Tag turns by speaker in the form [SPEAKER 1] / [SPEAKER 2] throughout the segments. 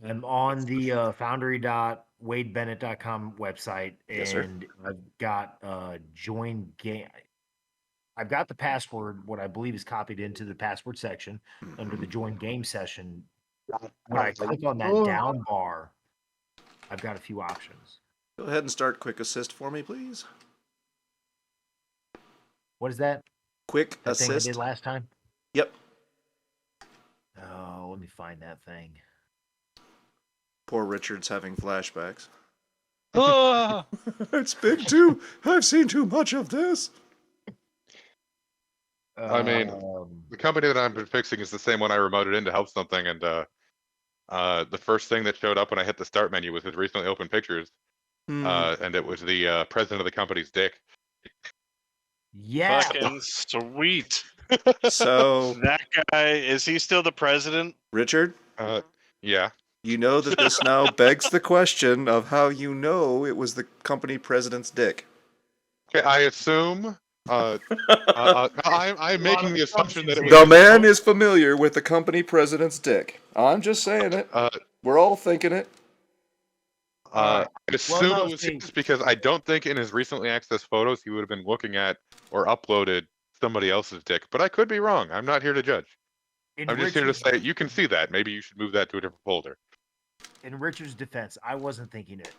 [SPEAKER 1] I'm on the foundry.wadebennett.com website,
[SPEAKER 2] Yes, sir.
[SPEAKER 1] and I've got join game. I've got the password, what I believe is copied into the password section under the join game session. When I click on that down bar, I've got a few options.
[SPEAKER 2] Go ahead and start quick assist for me, please.
[SPEAKER 1] What is that?
[SPEAKER 2] Quick
[SPEAKER 1] That thing I
[SPEAKER 2] assist.
[SPEAKER 1] did last time?
[SPEAKER 2] Yep.
[SPEAKER 1] Oh, let me find that thing.
[SPEAKER 2] Poor Richard's having flashbacks.
[SPEAKER 3] Ah!
[SPEAKER 2] It's big too. I've seen too much of this.
[SPEAKER 3] I mean, the company that I'm fixing is the same one I remoted in to help something, and the first thing that showed up when I hit the start menu was his recently opened pictures, and it was the president of the company's dick.
[SPEAKER 1] yeah.
[SPEAKER 4] Fucking sweet.
[SPEAKER 2] So,
[SPEAKER 4] That guy, is he still the president?
[SPEAKER 2] Richard,
[SPEAKER 3] Yeah.
[SPEAKER 2] you know that this now begs the question of how you know it was the company president's dick.
[SPEAKER 3] Okay, I assume. I'm making the assumption that it was.
[SPEAKER 2] The man is familiar with the company president's dick. I'm just saying it. We're all thinking it.
[SPEAKER 3] I assume
[SPEAKER 1] no,
[SPEAKER 3] it was
[SPEAKER 1] see-
[SPEAKER 3] his because I don't think in his recently accessed photos he would have been looking at or uploaded somebody else's dick, but I could be wrong. I'm not here to judge. I'm just here to say you can see that. Maybe you should move that to a different folder.
[SPEAKER 1] In Richard's defense, I wasn't thinking it.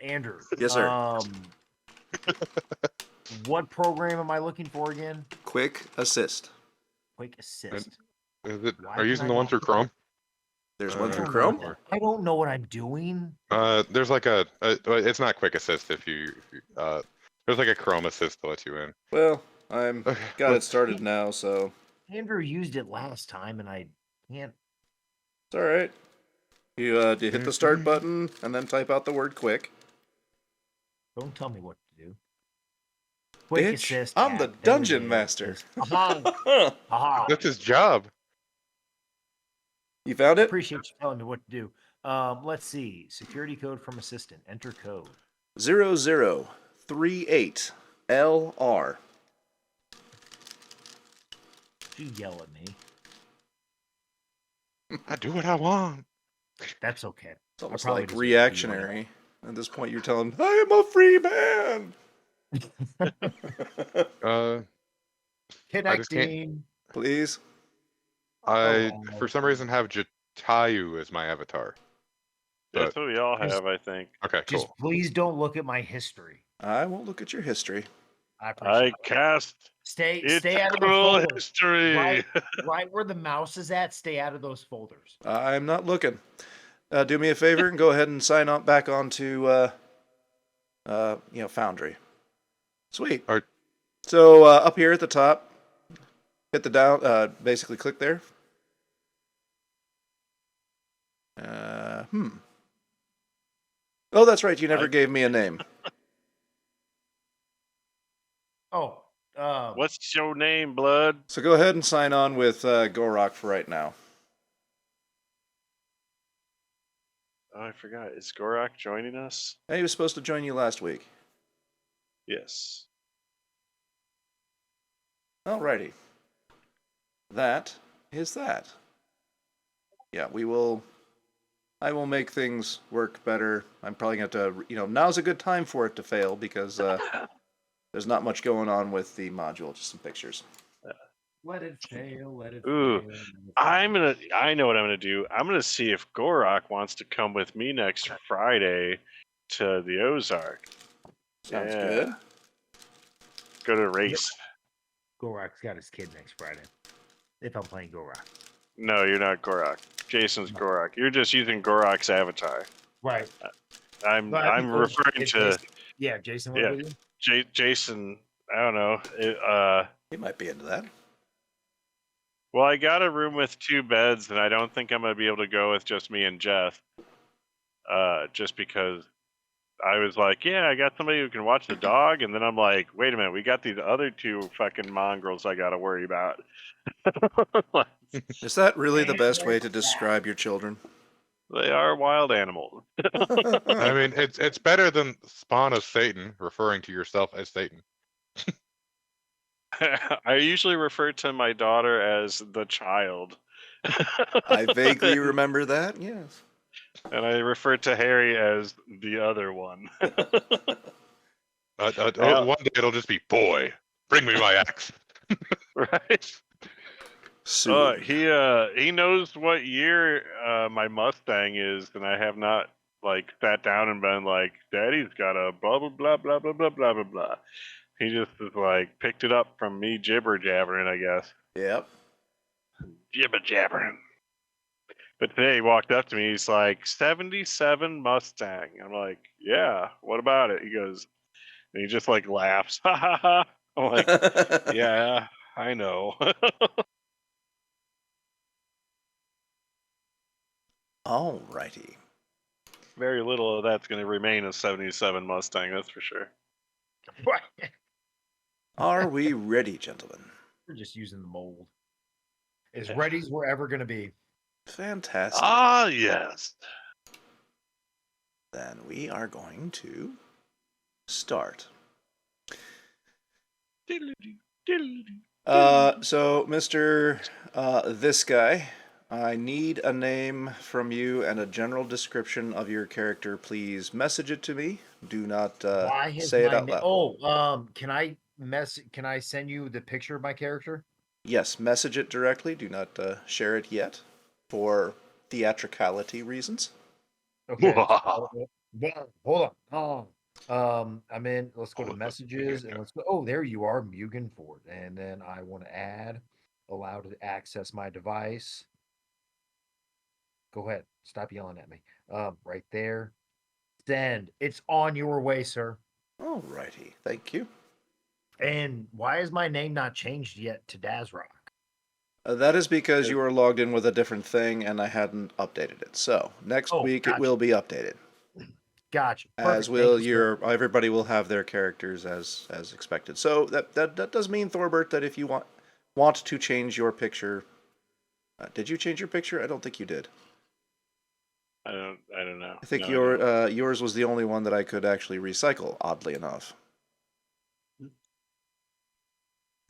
[SPEAKER 1] Andrew.
[SPEAKER 2] Yes, sir.
[SPEAKER 1] What program am I looking for again?
[SPEAKER 2] Quick assist.
[SPEAKER 1] Quick assist.
[SPEAKER 3] Are you using the one through Chrome?
[SPEAKER 2] There's one through Chrome?
[SPEAKER 1] I don't know what I'm doing.
[SPEAKER 3] There's like it's not quick assist if you there's like a Chrome assist to let you in.
[SPEAKER 2] Well, I'm got it started now, so
[SPEAKER 1] Andrew used it last time, and I can't.
[SPEAKER 2] it's all right. You hit the start button and then type out the word quick.
[SPEAKER 1] Don't tell me what to do. Quick
[SPEAKER 2] Bitch,
[SPEAKER 1] assist.
[SPEAKER 2] I'm the dungeon master.
[SPEAKER 1] Aha.
[SPEAKER 3] That's his job.
[SPEAKER 2] You found it?
[SPEAKER 1] Appreciate you telling me what to do. Let's see. Security code from assistant. Enter code.
[SPEAKER 2] 0038 LR.
[SPEAKER 1] You yell at me.
[SPEAKER 3] I do what I want.
[SPEAKER 1] That's okay.
[SPEAKER 2] It's almost like reactionary. At this point, you're telling, I am a free man.
[SPEAKER 1] Connecting.
[SPEAKER 2] Please.
[SPEAKER 3] I, for some reason, have Jatayu as my avatar.
[SPEAKER 4] That's what we all have, I think.
[SPEAKER 3] Okay, cool.
[SPEAKER 1] Just please don't look at my history.
[SPEAKER 2] I won't look at your history.
[SPEAKER 4] I cast.
[SPEAKER 1] Stay out of the folders.
[SPEAKER 4] History.
[SPEAKER 1] Right where the mouse is at. Stay out of those folders.
[SPEAKER 2] I'm not looking. Do me a favor and go ahead and sign on back onto Foundry. Sweet.
[SPEAKER 3] All right.
[SPEAKER 2] So up here at the top, hit the down. Basically, click there. Oh, that's right. You never gave me a name.
[SPEAKER 1] Oh.
[SPEAKER 4] What's your name, blood?
[SPEAKER 2] So go ahead and sign on with Gorok for right now.
[SPEAKER 4] Oh, I forgot. Is Gorak joining us?
[SPEAKER 2] He was supposed to join you last week.
[SPEAKER 4] Yes.
[SPEAKER 2] Alrighty. That is that. Yeah, I will make things work better. I'm probably going to have to, now's a good time for it to fail because there's not much going on with the module, just some pictures.
[SPEAKER 1] Let it fail, let it
[SPEAKER 4] Ooh,
[SPEAKER 1] fail.
[SPEAKER 4] I know what I'm gonna do. I'm gonna see if Gorak wants to come with me next Friday to the Ozark.
[SPEAKER 2] Sounds good.
[SPEAKER 4] Go to a race.
[SPEAKER 1] Gorak's got his kid next Friday. If I'm playing Gorak.
[SPEAKER 4] No, you're not Gorak. Jason's Gorak. You're just using Gorak's avatar.
[SPEAKER 1] Right.
[SPEAKER 4] I'm referring to.
[SPEAKER 1] Yeah, Jason.
[SPEAKER 4] Yeah, Jason. I don't know.
[SPEAKER 2] He might be into that.
[SPEAKER 4] Well, I got a room with 2 beds, and I don't think I'm going to be able to go with just me and Jeff. Just because I was like, yeah, I got somebody who can watch the dog, and then I'm like, wait a minute, we got these other 2 fucking mongrels I got to worry about.
[SPEAKER 2] Is that really the best way to describe your children?
[SPEAKER 4] They are wild animals.
[SPEAKER 3] I mean, it's better than spawn of Satan, referring to yourself as Satan.
[SPEAKER 4] I usually refer to my daughter as the child.
[SPEAKER 2] I vaguely remember that, yes.
[SPEAKER 4] And I refer to Harry as the other one.
[SPEAKER 3] One day it'll just be, boy, bring me my axe.
[SPEAKER 4] Right?
[SPEAKER 2] Soon.
[SPEAKER 4] He knows what year my Mustang is, and I have not like sat down and been like, Daddy's got a blah blah blah blah blah blah blah blah blah. He just is like picked it up from me jibber jabbering, I guess.
[SPEAKER 2] Yep.
[SPEAKER 4] Jibber jabbering. But today he walked up to me, he's like, 77 Mustang. I'm like, yeah, what about it? He goes, and he just like laughs. Ha ha ha. I'm like, yeah, I know.
[SPEAKER 2] Alrighty.
[SPEAKER 4] Very little of that's going to remain a 77 Mustang, that's for sure.
[SPEAKER 2] Are we ready, gentlemen?
[SPEAKER 1] We're just using the mold. As ready as we're ever going to be.
[SPEAKER 2] Fantastic.
[SPEAKER 4] Ah, yes.
[SPEAKER 2] Then we are going to start. So, Mr. This guy, I need a name from you and a general description of your character. Please message it to me. Do not say it out loud.
[SPEAKER 1] Can I send you the picture of my character?
[SPEAKER 2] Yes, message it directly. Do not share it yet for theatricality reasons.
[SPEAKER 1] Okay. Hold on. I'm in. Let's go to
[SPEAKER 3] Hold on.
[SPEAKER 1] messages and let's go. Oh, there you are, Mugen Ford. And then I want to add, allow to access my device. Go ahead. Stop yelling at me. Right there. Send. It's on your way, sir.
[SPEAKER 2] Alrighty, thank you.
[SPEAKER 1] And why is my name not changed yet to Dazrock?
[SPEAKER 2] That is because you are logged in with a different thing and I hadn't updated it. So next week
[SPEAKER 1] gotcha.
[SPEAKER 2] it will be updated.
[SPEAKER 1] Gotcha.
[SPEAKER 2] As will everybody will have their characters as expected. So that does mean, Thorbert, that if you want to change your picture, did you change your picture? I don't think you did.
[SPEAKER 4] I don't know.
[SPEAKER 2] I think
[SPEAKER 4] No,
[SPEAKER 2] yours was the only one that I could actually recycle, oddly enough.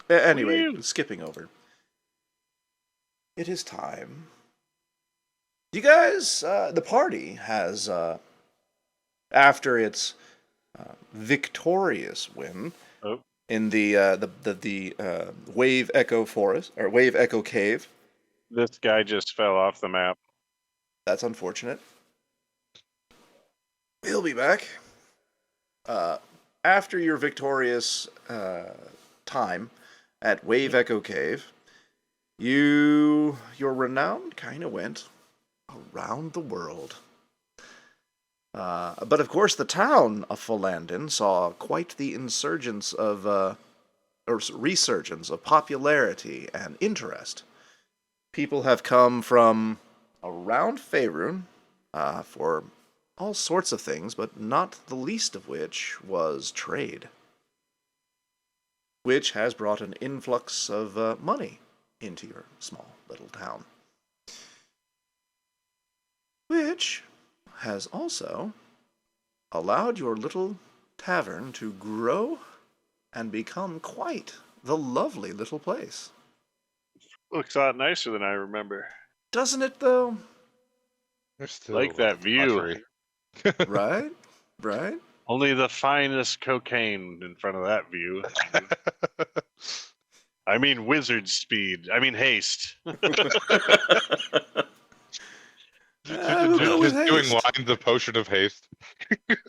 [SPEAKER 2] Anyway, skipping over. It is time. You guys, the party has, after its victorious win in the Wave Echo Forest or Wave Echo Cave.
[SPEAKER 4] This guy just fell off the map.
[SPEAKER 2] That's unfortunate. He'll be back. After your victorious time at Wave Echo Cave, your renown kind of went around the world. But of course, the town of Philandon saw quite the resurgence of popularity and interest. People have come from around Faerun for all sorts of things, but not the least of which was trade, which has brought an influx of money into your small little town, which has also allowed your little tavern to grow and become quite the lovely little place.
[SPEAKER 4] Looks a lot nicer than I remember.
[SPEAKER 2] Doesn't it, though?
[SPEAKER 3] There's still
[SPEAKER 4] Like that view.
[SPEAKER 2] Right? Right?
[SPEAKER 4] Only the finest cocaine in front of that view. I mean wizard speed. I mean haste.
[SPEAKER 3] Just doing lines of potion of haste.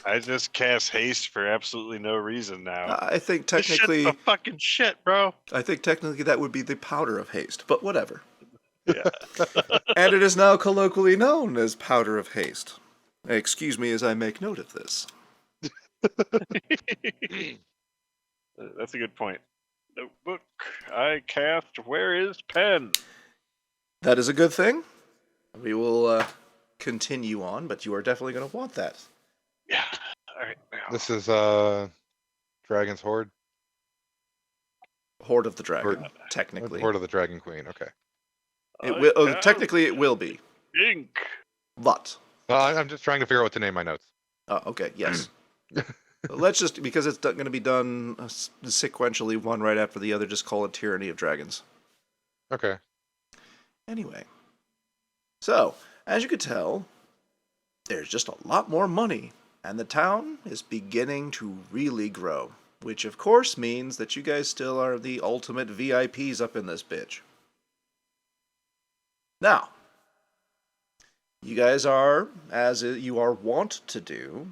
[SPEAKER 4] I just cast haste for absolutely no reason now.
[SPEAKER 2] I think technically...
[SPEAKER 4] This shit's the fucking shit, bro.
[SPEAKER 2] I think technically that would be the powder of haste, but whatever.
[SPEAKER 4] Yeah.
[SPEAKER 2] And it is now colloquially known as powder of haste. Excuse me as I make note of this.
[SPEAKER 4] That's a good point. Notebook. I cast Where is Pen?
[SPEAKER 2] That is a good thing. We will continue on, but you are definitely going to want that.
[SPEAKER 4] Yeah. All right.
[SPEAKER 3] This is Dragon's Horde?
[SPEAKER 2] Horde of the Dragon, technically.
[SPEAKER 3] Horde of the Dragon Queen, okay.
[SPEAKER 2] Technically it will be.
[SPEAKER 4] Ink.
[SPEAKER 2] But.
[SPEAKER 3] I'm just trying to figure out what to name my notes.
[SPEAKER 2] Oh, okay, yes. Let's just, because it's going to be done sequentially, one right after the other, just call it Tyranny of Dragons.
[SPEAKER 3] Okay.
[SPEAKER 2] Anyway. So, as you could tell, there's just a lot more money, and the town is beginning to really grow, which of course means that you guys still are the ultimate VIPs up in this bitch. Now, you guys are, as you are wont to do,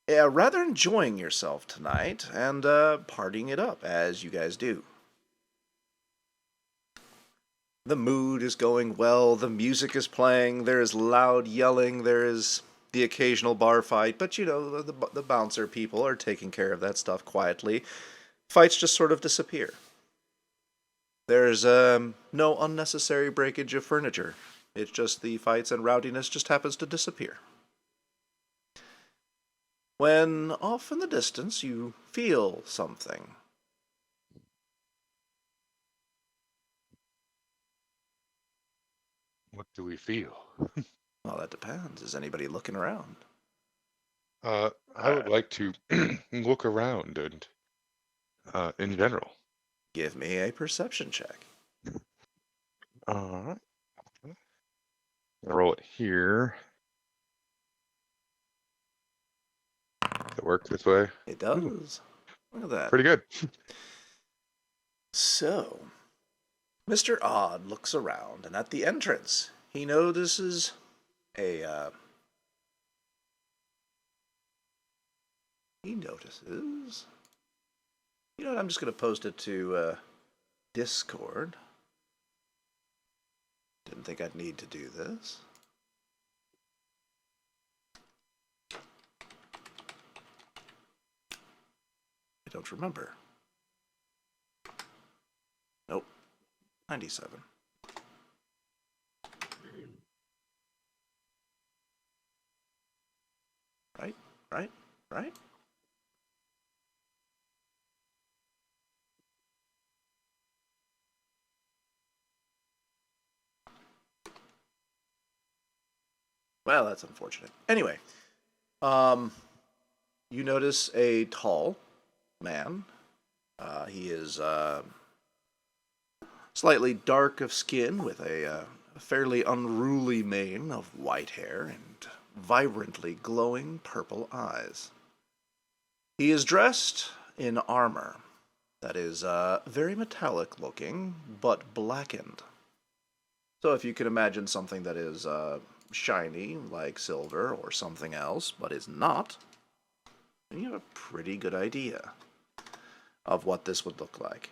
[SPEAKER 2] rather enjoying yourself tonight and partying it up, as you guys do. The mood is going well, the music is playing, there is loud yelling, there is the occasional bar fight, but you know, the bouncer people are taking care of that stuff quietly. Fights just sort of disappear. There's no unnecessary breakage of furniture. It's just the fights and rowdiness just happens to disappear. When off in the distance you feel something.
[SPEAKER 3] What do we feel?
[SPEAKER 2] Well, that depends. Is anybody looking around?
[SPEAKER 3] I would like to look around and, in general.
[SPEAKER 2] Give me a perception check.
[SPEAKER 3] All right. Roll it here. Does it work this way?
[SPEAKER 2] It does. Look at that.
[SPEAKER 3] Pretty good.
[SPEAKER 2] So, Mr. Odd looks around, and at the entrance, he notices a, you know what, I'm just going to post it to, Discord. Didn't think I'd need to do this. I don't remember. Nope. 97. Right? Well, that's unfortunate. Anyway, you notice a tall man. He is slightly dark of skin with a fairly unruly mane of white hair and vibrantly glowing purple eyes. He is dressed in armor that is very metallic looking, but blackened. So if you can imagine something that is shiny like silver or something else, but is not, then you have a pretty good idea of what this would look like.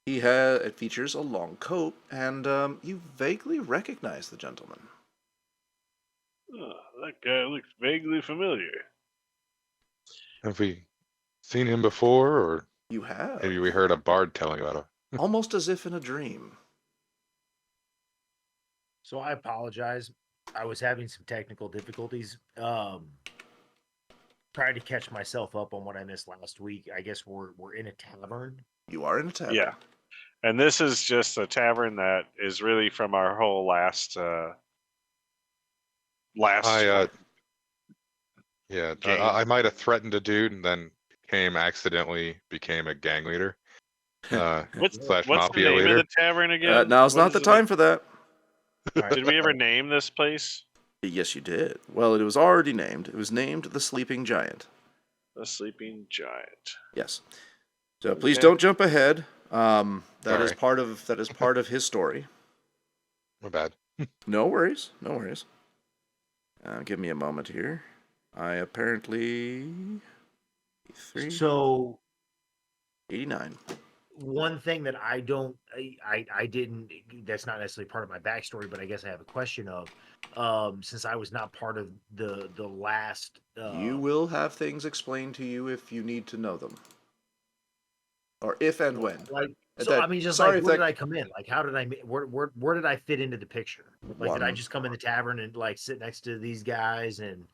[SPEAKER 2] It features a long coat, and you vaguely recognize the gentleman.
[SPEAKER 4] Oh, that guy looks vaguely familiar.
[SPEAKER 3] Have we seen him before, or
[SPEAKER 2] You have.
[SPEAKER 3] maybe we heard a bard telling about him?
[SPEAKER 2] Almost as if in a dream.
[SPEAKER 1] So I apologize. I was having some technical difficulties. Trying to catch myself up on what I missed last week. I guess we're in a tavern.
[SPEAKER 2] You are in a tavern.
[SPEAKER 4] Yeah. And this is just a tavern that is really from our whole last
[SPEAKER 3] I
[SPEAKER 4] game.
[SPEAKER 3] I might have threatened a dude and then accidentally became a gang leader.
[SPEAKER 4] What's
[SPEAKER 3] slash
[SPEAKER 4] the
[SPEAKER 3] mafia
[SPEAKER 4] name
[SPEAKER 3] leader.
[SPEAKER 4] of the tavern again?
[SPEAKER 2] Now's
[SPEAKER 4] What
[SPEAKER 2] not
[SPEAKER 4] is
[SPEAKER 2] the
[SPEAKER 4] it?
[SPEAKER 2] time for that.
[SPEAKER 4] Did we ever name this place?
[SPEAKER 2] Yes, you did. Well, it was already named. It was named the Sleeping Giant.
[SPEAKER 4] The Sleeping Giant.
[SPEAKER 2] Yes. So please
[SPEAKER 4] Okay.
[SPEAKER 2] don't jump ahead. That is
[SPEAKER 3] Sorry.
[SPEAKER 2] part of his story.
[SPEAKER 3] My bad.
[SPEAKER 2] No worries. Give me a moment here. I apparently 83,
[SPEAKER 1] So
[SPEAKER 2] 89.
[SPEAKER 1] one thing that I didn't, that's not necessarily part of my backstory, but I guess I have a question of, since I was not part of the last.
[SPEAKER 2] You will have things explained to you if you need to know them, or if and when.
[SPEAKER 1] Like, so
[SPEAKER 2] That-
[SPEAKER 1] I mean, just
[SPEAKER 2] sorry
[SPEAKER 1] like
[SPEAKER 2] if
[SPEAKER 1] where
[SPEAKER 2] that-
[SPEAKER 1] did I come in? Like, how did where did I fit into the picture? Like, did I
[SPEAKER 2] One.
[SPEAKER 1] just come in the tavern and like sit next to these guys and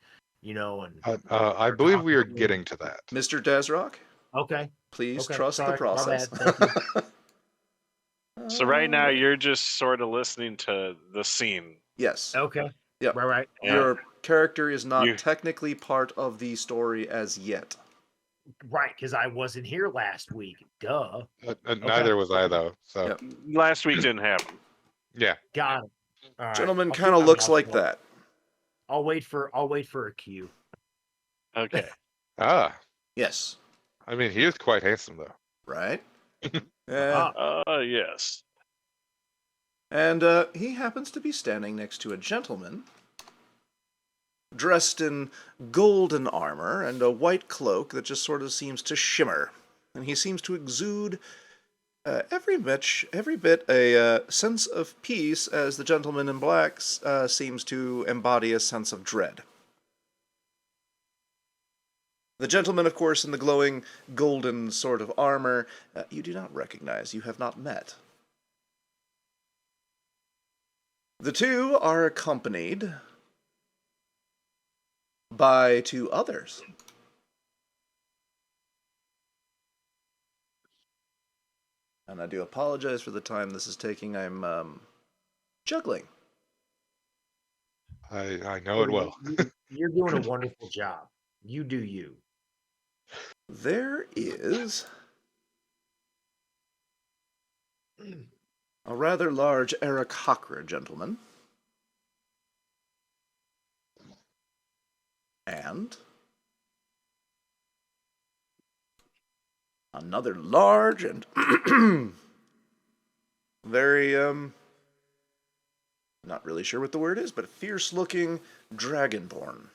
[SPEAKER 1] and
[SPEAKER 3] I believe we are getting to that.
[SPEAKER 2] Mr. Desrock,
[SPEAKER 1] okay.
[SPEAKER 2] please
[SPEAKER 1] Okay,
[SPEAKER 2] trust the
[SPEAKER 1] sorry, my
[SPEAKER 2] process.
[SPEAKER 1] bad, thank
[SPEAKER 4] So right now you're just sort of listening to the scene.
[SPEAKER 2] Yes.
[SPEAKER 1] Okay.
[SPEAKER 2] Yep.
[SPEAKER 1] Right.
[SPEAKER 2] Your character is not
[SPEAKER 4] You-
[SPEAKER 2] technically part of the story as yet.
[SPEAKER 1] Right, because I wasn't here last week. Duh.
[SPEAKER 3] Neither was I though. So
[SPEAKER 2] Yep.
[SPEAKER 4] Last week didn't happen.
[SPEAKER 3] yeah,
[SPEAKER 1] Got it. All right.
[SPEAKER 2] Gentleman
[SPEAKER 1] I'll keep
[SPEAKER 2] kind of
[SPEAKER 1] my
[SPEAKER 2] looks
[SPEAKER 1] mouth
[SPEAKER 2] like
[SPEAKER 1] shut.
[SPEAKER 2] that.
[SPEAKER 1] I'll wait for a cue.
[SPEAKER 4] Okay.
[SPEAKER 3] Ah,
[SPEAKER 2] Yes.
[SPEAKER 3] I mean, he is quite handsome, though.
[SPEAKER 2] Right?
[SPEAKER 4] Yes.
[SPEAKER 2] And he happens to be standing next to a gentleman dressed in golden armor and a white cloak that just sort of seems to shimmer. And he seems to exude every bit a sense of peace, as the gentleman in black seems to embody a sense of dread. The gentleman, of course, in the glowing golden sort of armor, you do not recognize, you have not met. The two are accompanied by two others. And I do apologize for the time this is taking. I'm juggling.
[SPEAKER 3] I know it well.
[SPEAKER 1] You're doing a wonderful job. You do you.
[SPEAKER 2] There is a rather large Eric Hockra gentleman. And another large and very, not really sure what the word is, but fierce-looking dragonborn.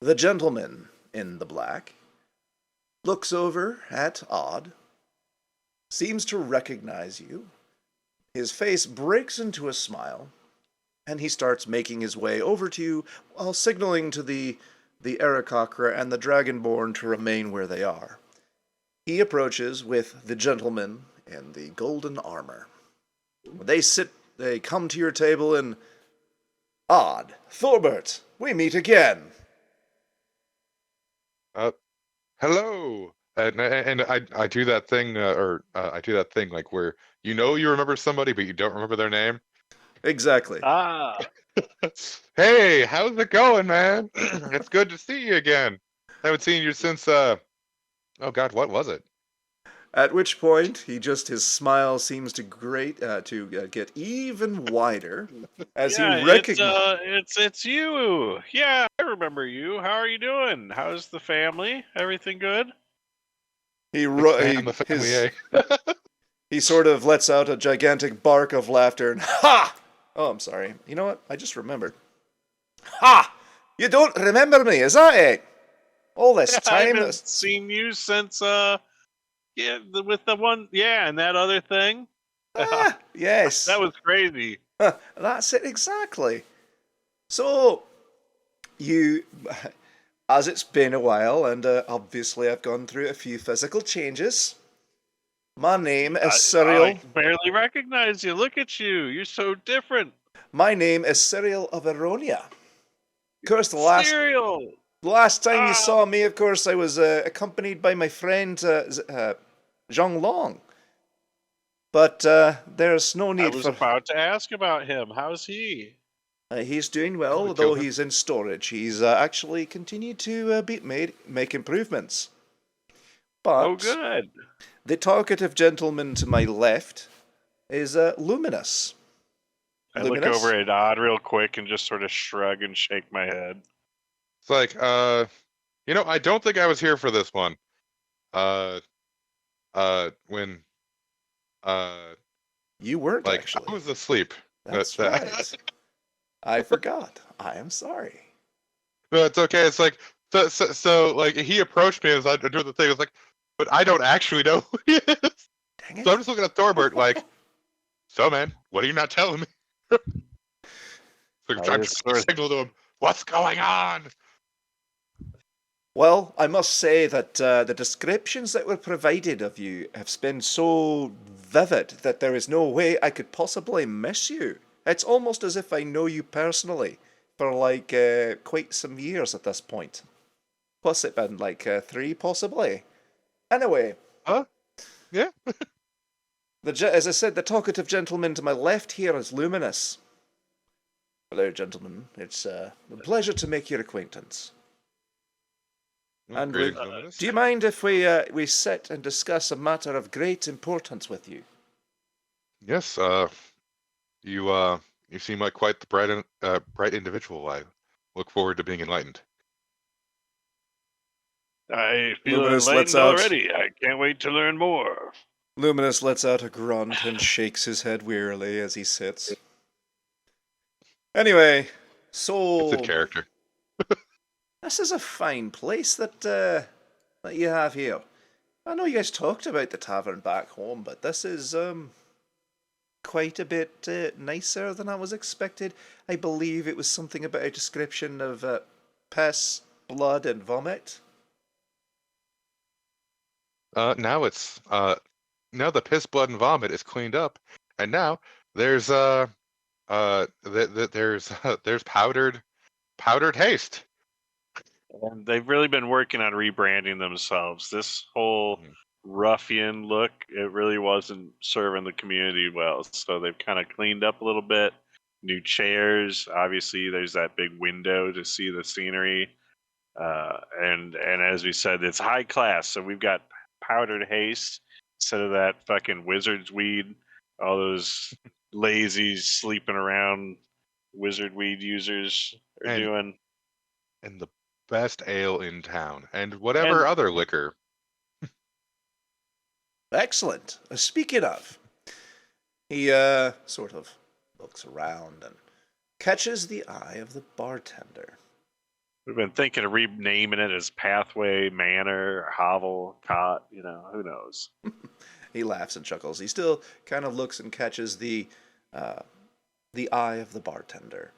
[SPEAKER 2] The gentleman in the black looks over at Odd, seems to recognize you. His face breaks into a smile, and he starts making his way over to you while signaling to the Aarakocra and the Dragonborn to remain where they are. He approaches with the gentleman in the golden armor. They come to your table and, Odd, Thorbert, we meet again.
[SPEAKER 3] Hello. And I do that thing, I do that thing like where you remember somebody, but you don't remember their name.
[SPEAKER 2] Exactly.
[SPEAKER 3] Hey, how's it going, man? It's good to see you again. I haven't seen you since, oh God, what was it?
[SPEAKER 2] At which point, his smile seems to get even wider as he recognizes.
[SPEAKER 4] It's you. Yeah, I remember you. How are you doing? How's the family? Everything good?
[SPEAKER 2] He sort of lets out a gigantic bark of laughter and ha! Oh, I'm sorry. You know what? I just remembered. Ha! You don't remember me, is that it? All this time.
[SPEAKER 4] I haven't seen you since with the one, and that other thing.
[SPEAKER 2] Yes.
[SPEAKER 4] That was crazy.
[SPEAKER 2] That's it exactly. So, as it's been a while, and obviously I've gone through a few physical changes. My name is Cyril.
[SPEAKER 4] I barely recognize you. Look at you. You're so different.
[SPEAKER 2] My name is Cyril of Aronia. Of course, the last time you saw me, of course, I was accompanied by my friend Zhong Long. But there's no need
[SPEAKER 4] I was about to ask about him. How's he?
[SPEAKER 2] He's doing well, although he's in storage. He's actually continued to make improvements. But
[SPEAKER 4] good.
[SPEAKER 2] The talkative gentleman to my left is Luminous.
[SPEAKER 4] I look over at Odd real quick and just sort of shrug and shake my head.
[SPEAKER 3] It's like, I don't think I was here for this one. When
[SPEAKER 2] you weren't, actually.
[SPEAKER 3] I was asleep.
[SPEAKER 2] That's right. I forgot. I am sorry.
[SPEAKER 3] No, it's okay. It's like, so like, he approached me as I do the thing. It's like, but I don't actually know who he is.
[SPEAKER 2] Dang it.
[SPEAKER 3] So I'm just looking at Thorbert like, so man, what are you not telling me? So I'm trying to signal to him, what's going on?
[SPEAKER 2] Well, I must say that the descriptions that were provided of you have been so vivid that there is no way I could possibly miss you. It's almost as if I know you personally for like quite some years at this point. What's it been, like 3 possibly? Anyway.
[SPEAKER 3] Huh? Yeah.
[SPEAKER 2] As I said, the talkative gentleman to my left here is Luminous. Hello, gentlemen. It's a pleasure to make your acquaintance. And do you mind if we sit and discuss a matter of great importance with you?
[SPEAKER 3] Yes, You seem like quite the bright individual. I look forward to being enlightened.
[SPEAKER 4] I feel
[SPEAKER 2] Luminous lets
[SPEAKER 4] enlightened
[SPEAKER 2] out-
[SPEAKER 4] already. I can't wait to learn more.
[SPEAKER 2] Luminous lets out a grunt and shakes his head wearily as he sits. Anyway, so
[SPEAKER 3] It's a character.
[SPEAKER 2] this is a fine place that you have here. I know you guys talked about the tavern back home, but this is quite a bit nicer than I was expected. I believe it was something about a description of piss, blood, and vomit.
[SPEAKER 3] Now it's now the piss, blood, and vomit is cleaned up, and now there's there's powdered haste.
[SPEAKER 4] And they've really been working on rebranding themselves. This whole ruffian look, it really wasn't serving the community well. So they've kind of cleaned up a little bit. New chairs. Obviously, there's that big window to see the scenery. And as we said, it's high class. So we've got powdered haste instead of that fucking wizard's weed. All those lazy sleeping around wizard weed users are
[SPEAKER 3] And-
[SPEAKER 4] doing.
[SPEAKER 3] And the best ale in town, and whatever other liquor.
[SPEAKER 2] Excellent. Speaking of, he sort of looks around and catches the eye of the bartender.
[SPEAKER 4] We've been thinking of renaming it as Pathway, Manor, Hovel, Cot. You know, who knows?
[SPEAKER 2] He laughs and chuckles. He still kind of looks and catches the eye of the bartender.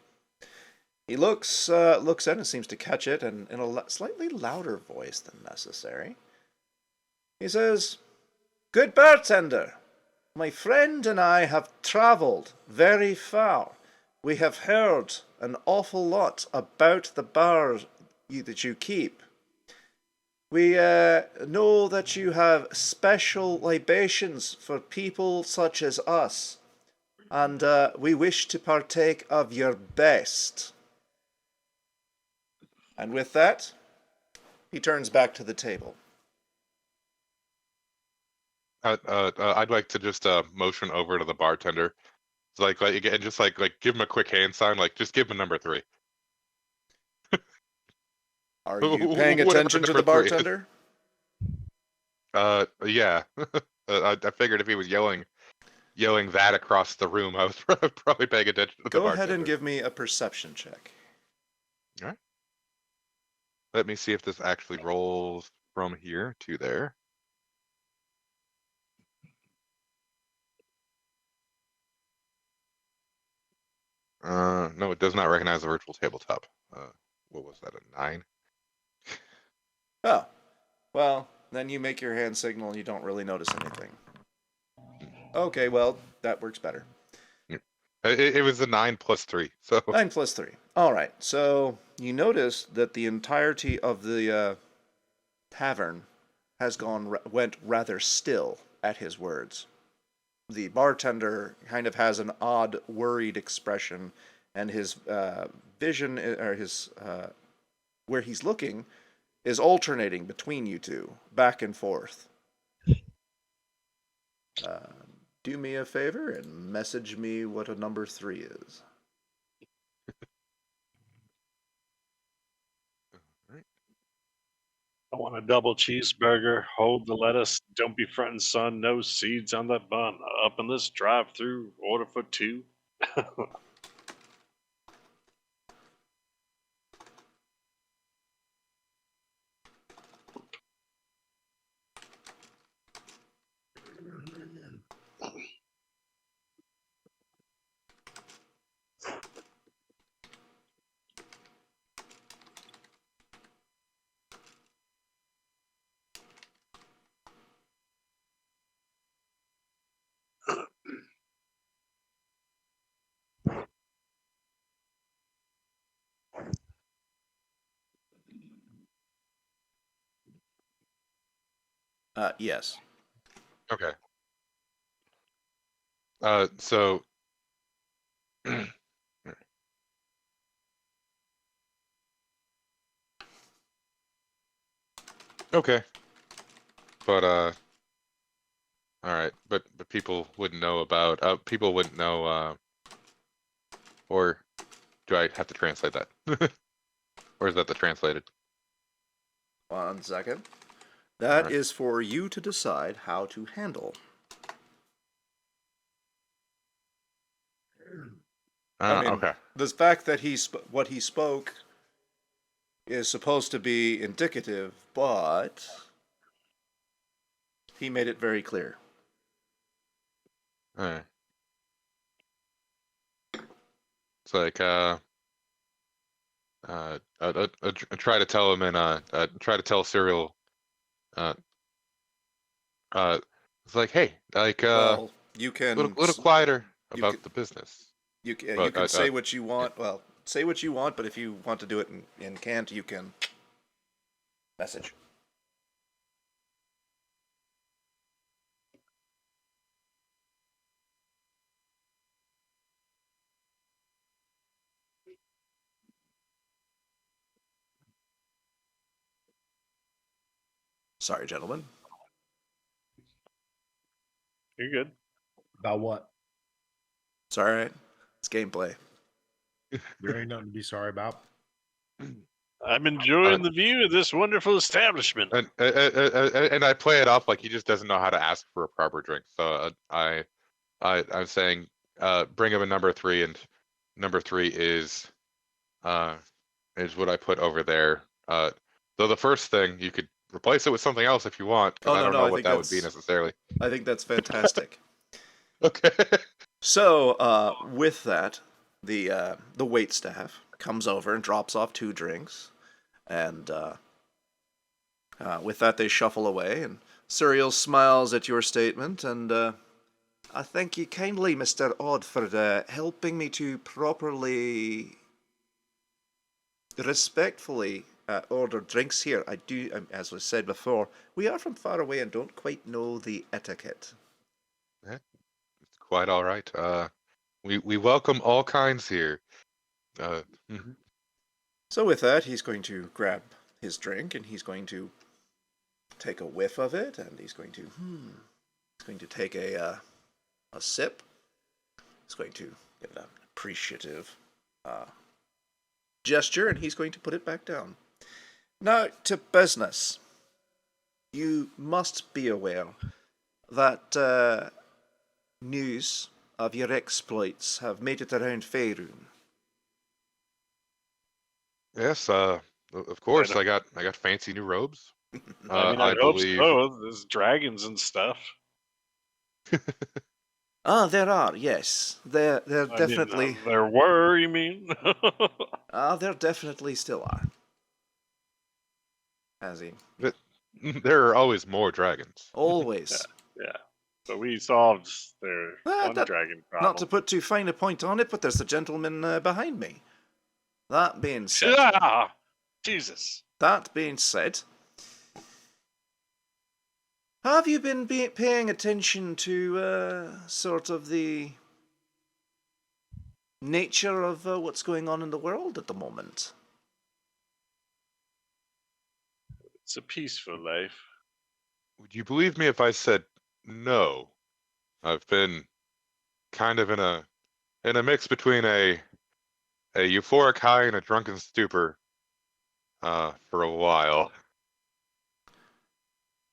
[SPEAKER 2] He looks in and seems to catch it, and in a slightly louder voice than necessary. He says, "Good bartender, my friend and I have traveled very far. We have heard an awful lot about the bar that you keep. We know that you have special libations for people such as us, and we wish to partake of your best." And with that, he turns back to the table.
[SPEAKER 3] I'd like to just motion over to the bartender, like again, just like give him a quick hand sign, like just give him number 3.
[SPEAKER 2] Are you paying
[SPEAKER 3] Whatever
[SPEAKER 2] attention to the
[SPEAKER 3] number 3 is.
[SPEAKER 2] bartender?
[SPEAKER 3] Yeah. I figured if he was yelling that across the room, I was probably paying attention to the
[SPEAKER 2] Go
[SPEAKER 3] bartender.
[SPEAKER 2] ahead and give me a perception check.
[SPEAKER 3] All right. Let me see if this actually rolls from here to there. No, it does not recognize the virtual tabletop. What was that, a 9?
[SPEAKER 2] Oh, well, then you make your hand signal and you don't really notice anything. Okay, well, that works better.
[SPEAKER 3] It was a 9 plus 3, so
[SPEAKER 2] 9 plus 3. All right, so you notice that the entirety of the tavern has went rather still at his words. The bartender kind of has an odd, worried expression, and his vision, or his where he's looking, is alternating between you two, back and forth. Do me a favor and message me what a number 3 is.
[SPEAKER 4] I want a double cheeseburger. Hold the lettuce. Don't be frontin', son. No seeds on that bun. Up in this drive-through. Order for 2.
[SPEAKER 2] Yes.
[SPEAKER 3] okay. So okay, but all right, but people wouldn't know about or do I have to translate that? Or is that the translated?
[SPEAKER 2] 1 second. That
[SPEAKER 3] Right.
[SPEAKER 2] is for you to decide how to handle. I mean,
[SPEAKER 3] Okay.
[SPEAKER 2] the fact that what he spoke is supposed to be indicative, but he made it very clear.
[SPEAKER 3] All right. It's like try to tell him and try to tell Cyril it's like, hey, like
[SPEAKER 2] Well, you can
[SPEAKER 3] little quieter
[SPEAKER 2] you
[SPEAKER 3] about
[SPEAKER 2] can
[SPEAKER 3] the business.
[SPEAKER 2] you
[SPEAKER 3] But
[SPEAKER 2] can say what you want. Well, say what you want, but if you want to do it in can't, you can message. Sorry, gentlemen.
[SPEAKER 4] You're good.
[SPEAKER 1] About what?
[SPEAKER 2] It's all right. It's gameplay.
[SPEAKER 1] There ain't nothing to be sorry about.
[SPEAKER 4] I'm enjoying the view of this wonderful establishment.
[SPEAKER 3] And I play it off like he just doesn't know how to ask for a proper drink. So I'm saying bring him a number 3, and number 3 is what I put over there. So the first thing, you could replace it with something else if you want, because I don't know what that would be necessarily.
[SPEAKER 2] I think that's fantastic.
[SPEAKER 3] Okay.
[SPEAKER 2] So, with that, the wait staff comes over and drops off 2 drinks, and with that they shuffle away. And Cyril smiles at your statement, and I thank you kindly, Mr. Odd, for helping me to properly, respectfully order drinks here. I do, as was said before, we are from far away and don't quite know the etiquette.
[SPEAKER 3] It's quite all right. We welcome all kinds here. Mhm.
[SPEAKER 2] So with that, he's going to grab his drink and he's going to take a whiff of it, and he's going to take a sip. He's going to give an appreciative gesture, and he's going to put it back down. Now to business. You must be aware that news of your exploits have made it around Faerun.
[SPEAKER 3] Yes, of course. I got fancy new robes.
[SPEAKER 4] I mean,
[SPEAKER 3] I
[SPEAKER 4] I hope
[SPEAKER 3] believe.
[SPEAKER 4] so. There's dragons and stuff.
[SPEAKER 2] Ah, there are, yes. There definitely.
[SPEAKER 4] There were, you mean?
[SPEAKER 2] There definitely still are. As he
[SPEAKER 3] There are always more dragons.
[SPEAKER 2] always.
[SPEAKER 4] Yeah. So we solved their one dragon problem.
[SPEAKER 2] Not to put too fine a point on it, but there's a gentleman behind me. That being said,
[SPEAKER 4] Jesus.
[SPEAKER 2] That being said, have you been paying attention to sort of the nature of what's going on in the world at the moment?
[SPEAKER 4] It's a peaceful life.
[SPEAKER 3] Would you believe me if I said no? I've been kind of in a mix between a euphoric high and a drunken stupor for a while.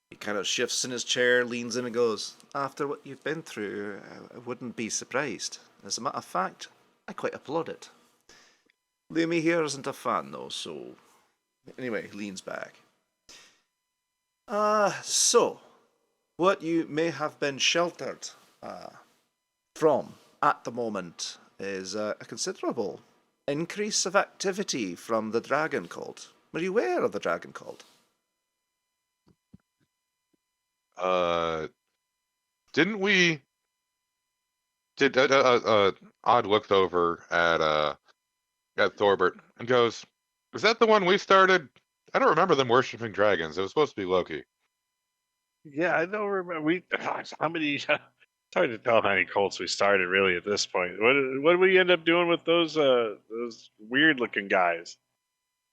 [SPEAKER 2] He kind of shifts in his chair, leans in and goes, after what you've been through, I wouldn't be surprised. As a matter of fact, I quite applaud it. Lumi here isn't a fan though, so... Anyway, he leans back. So, what you may have been sheltered from at the moment is a considerable increase of activity from the Dragon Cult. Were you aware of the Dragon Cult?
[SPEAKER 3] Didn't we? Did Odd looked over at Thorbert and goes, "Is that the one we started? I don't remember them worshiping dragons. It was supposed to be Loki."
[SPEAKER 4] Yeah, I don't remember. How many? It's hard to tell how many cults we started really at this point. What did we end up doing with those weird looking guys?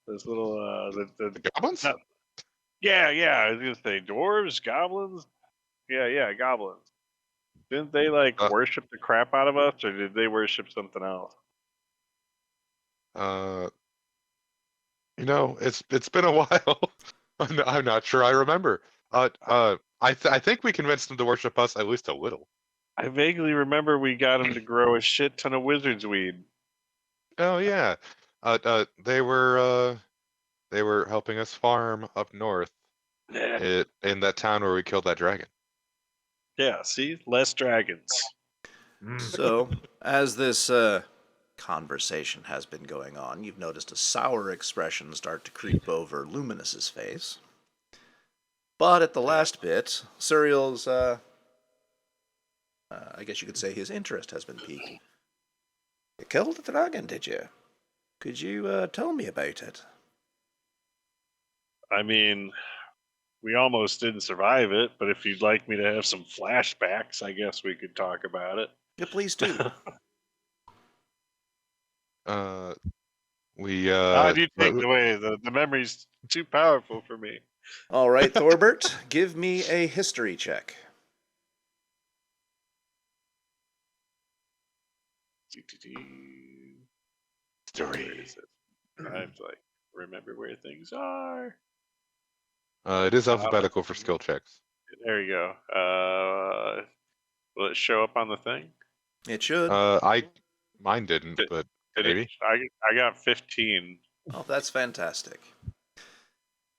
[SPEAKER 4] Those little
[SPEAKER 3] The goblins?
[SPEAKER 4] yeah. I was gonna say dwarves, goblins. Yeah, goblins. Didn't they like worship the crap out of us, or did they worship something else?
[SPEAKER 3] It's been a while. I'm not sure I remember. I think we convinced him to worship us at least a little.
[SPEAKER 4] I vaguely remember we got him to grow a shit ton of wizard's weed.
[SPEAKER 3] Oh yeah. They were helping us farm up north in that town where we killed that dragon.
[SPEAKER 4] Yeah, see? Less dragons.
[SPEAKER 2] So, as this conversation has been going on, you've noticed a sour expression start to creep over Luminous's face. But at the last bit, Suriel's, I guess you could say his interest has been piqued. You killed the dragon, did you? Could you tell me about it?
[SPEAKER 4] I mean, we almost didn't survive it, but if you'd like me to have some flashbacks, I guess we could talk about it.
[SPEAKER 2] Yeah, please do.
[SPEAKER 3] We
[SPEAKER 4] You take it away. The memory's too powerful for me.
[SPEAKER 2] All right, Thorbert, give me a history check.
[SPEAKER 3] Story.
[SPEAKER 4] I have to remember where things are.
[SPEAKER 3] It is alphabetical for skill checks.
[SPEAKER 4] There you go. Will it show up on the thing?
[SPEAKER 2] It should.
[SPEAKER 3] Mine didn't, but maybe.
[SPEAKER 4] I got 15.
[SPEAKER 2] Oh, that's fantastic.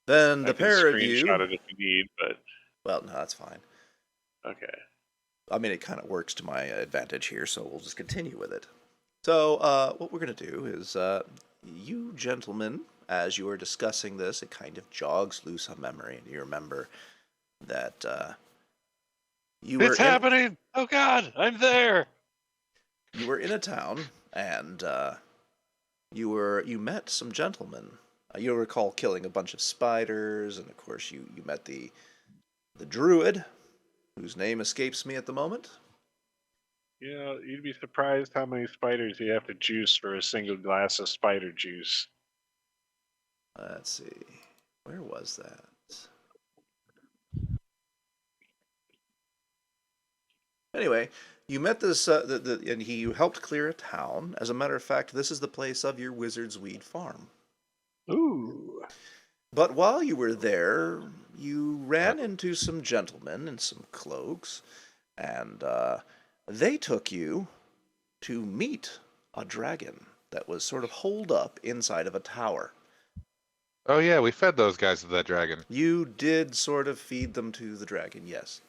[SPEAKER 2] Then the pair of you.
[SPEAKER 4] Screenshot it if you need, but
[SPEAKER 2] well, no, that's fine.
[SPEAKER 4] Okay.
[SPEAKER 2] I mean, it kind of works to my advantage here, so we'll just continue with it. So, what we're going to do is, you gentlemen, as you are discussing this, it kind of jogs loose a memory, and you remember that you were.
[SPEAKER 4] It's happening! Oh God, I'm there.
[SPEAKER 2] You were in a town, and you met some gentlemen. You recall killing a bunch of spiders, and of course, you met the druid, whose name escapes me at the moment.
[SPEAKER 4] Yeah, you'd be surprised how many spiders you have to juice for a single glass of spider juice.
[SPEAKER 2] Let's see. Where was that? Anyway, you met this, and you helped clear a town. As a matter of fact, this is the place of your wizard's weed farm.
[SPEAKER 4] Ooh.
[SPEAKER 2] But while you were there, you ran into some gentlemen in some cloaks, and they took you to meet a dragon that was sort of holed up inside of a tower.
[SPEAKER 3] Oh yeah, we fed those guys to that dragon.
[SPEAKER 2] You did sort of feed them to the dragon, yes.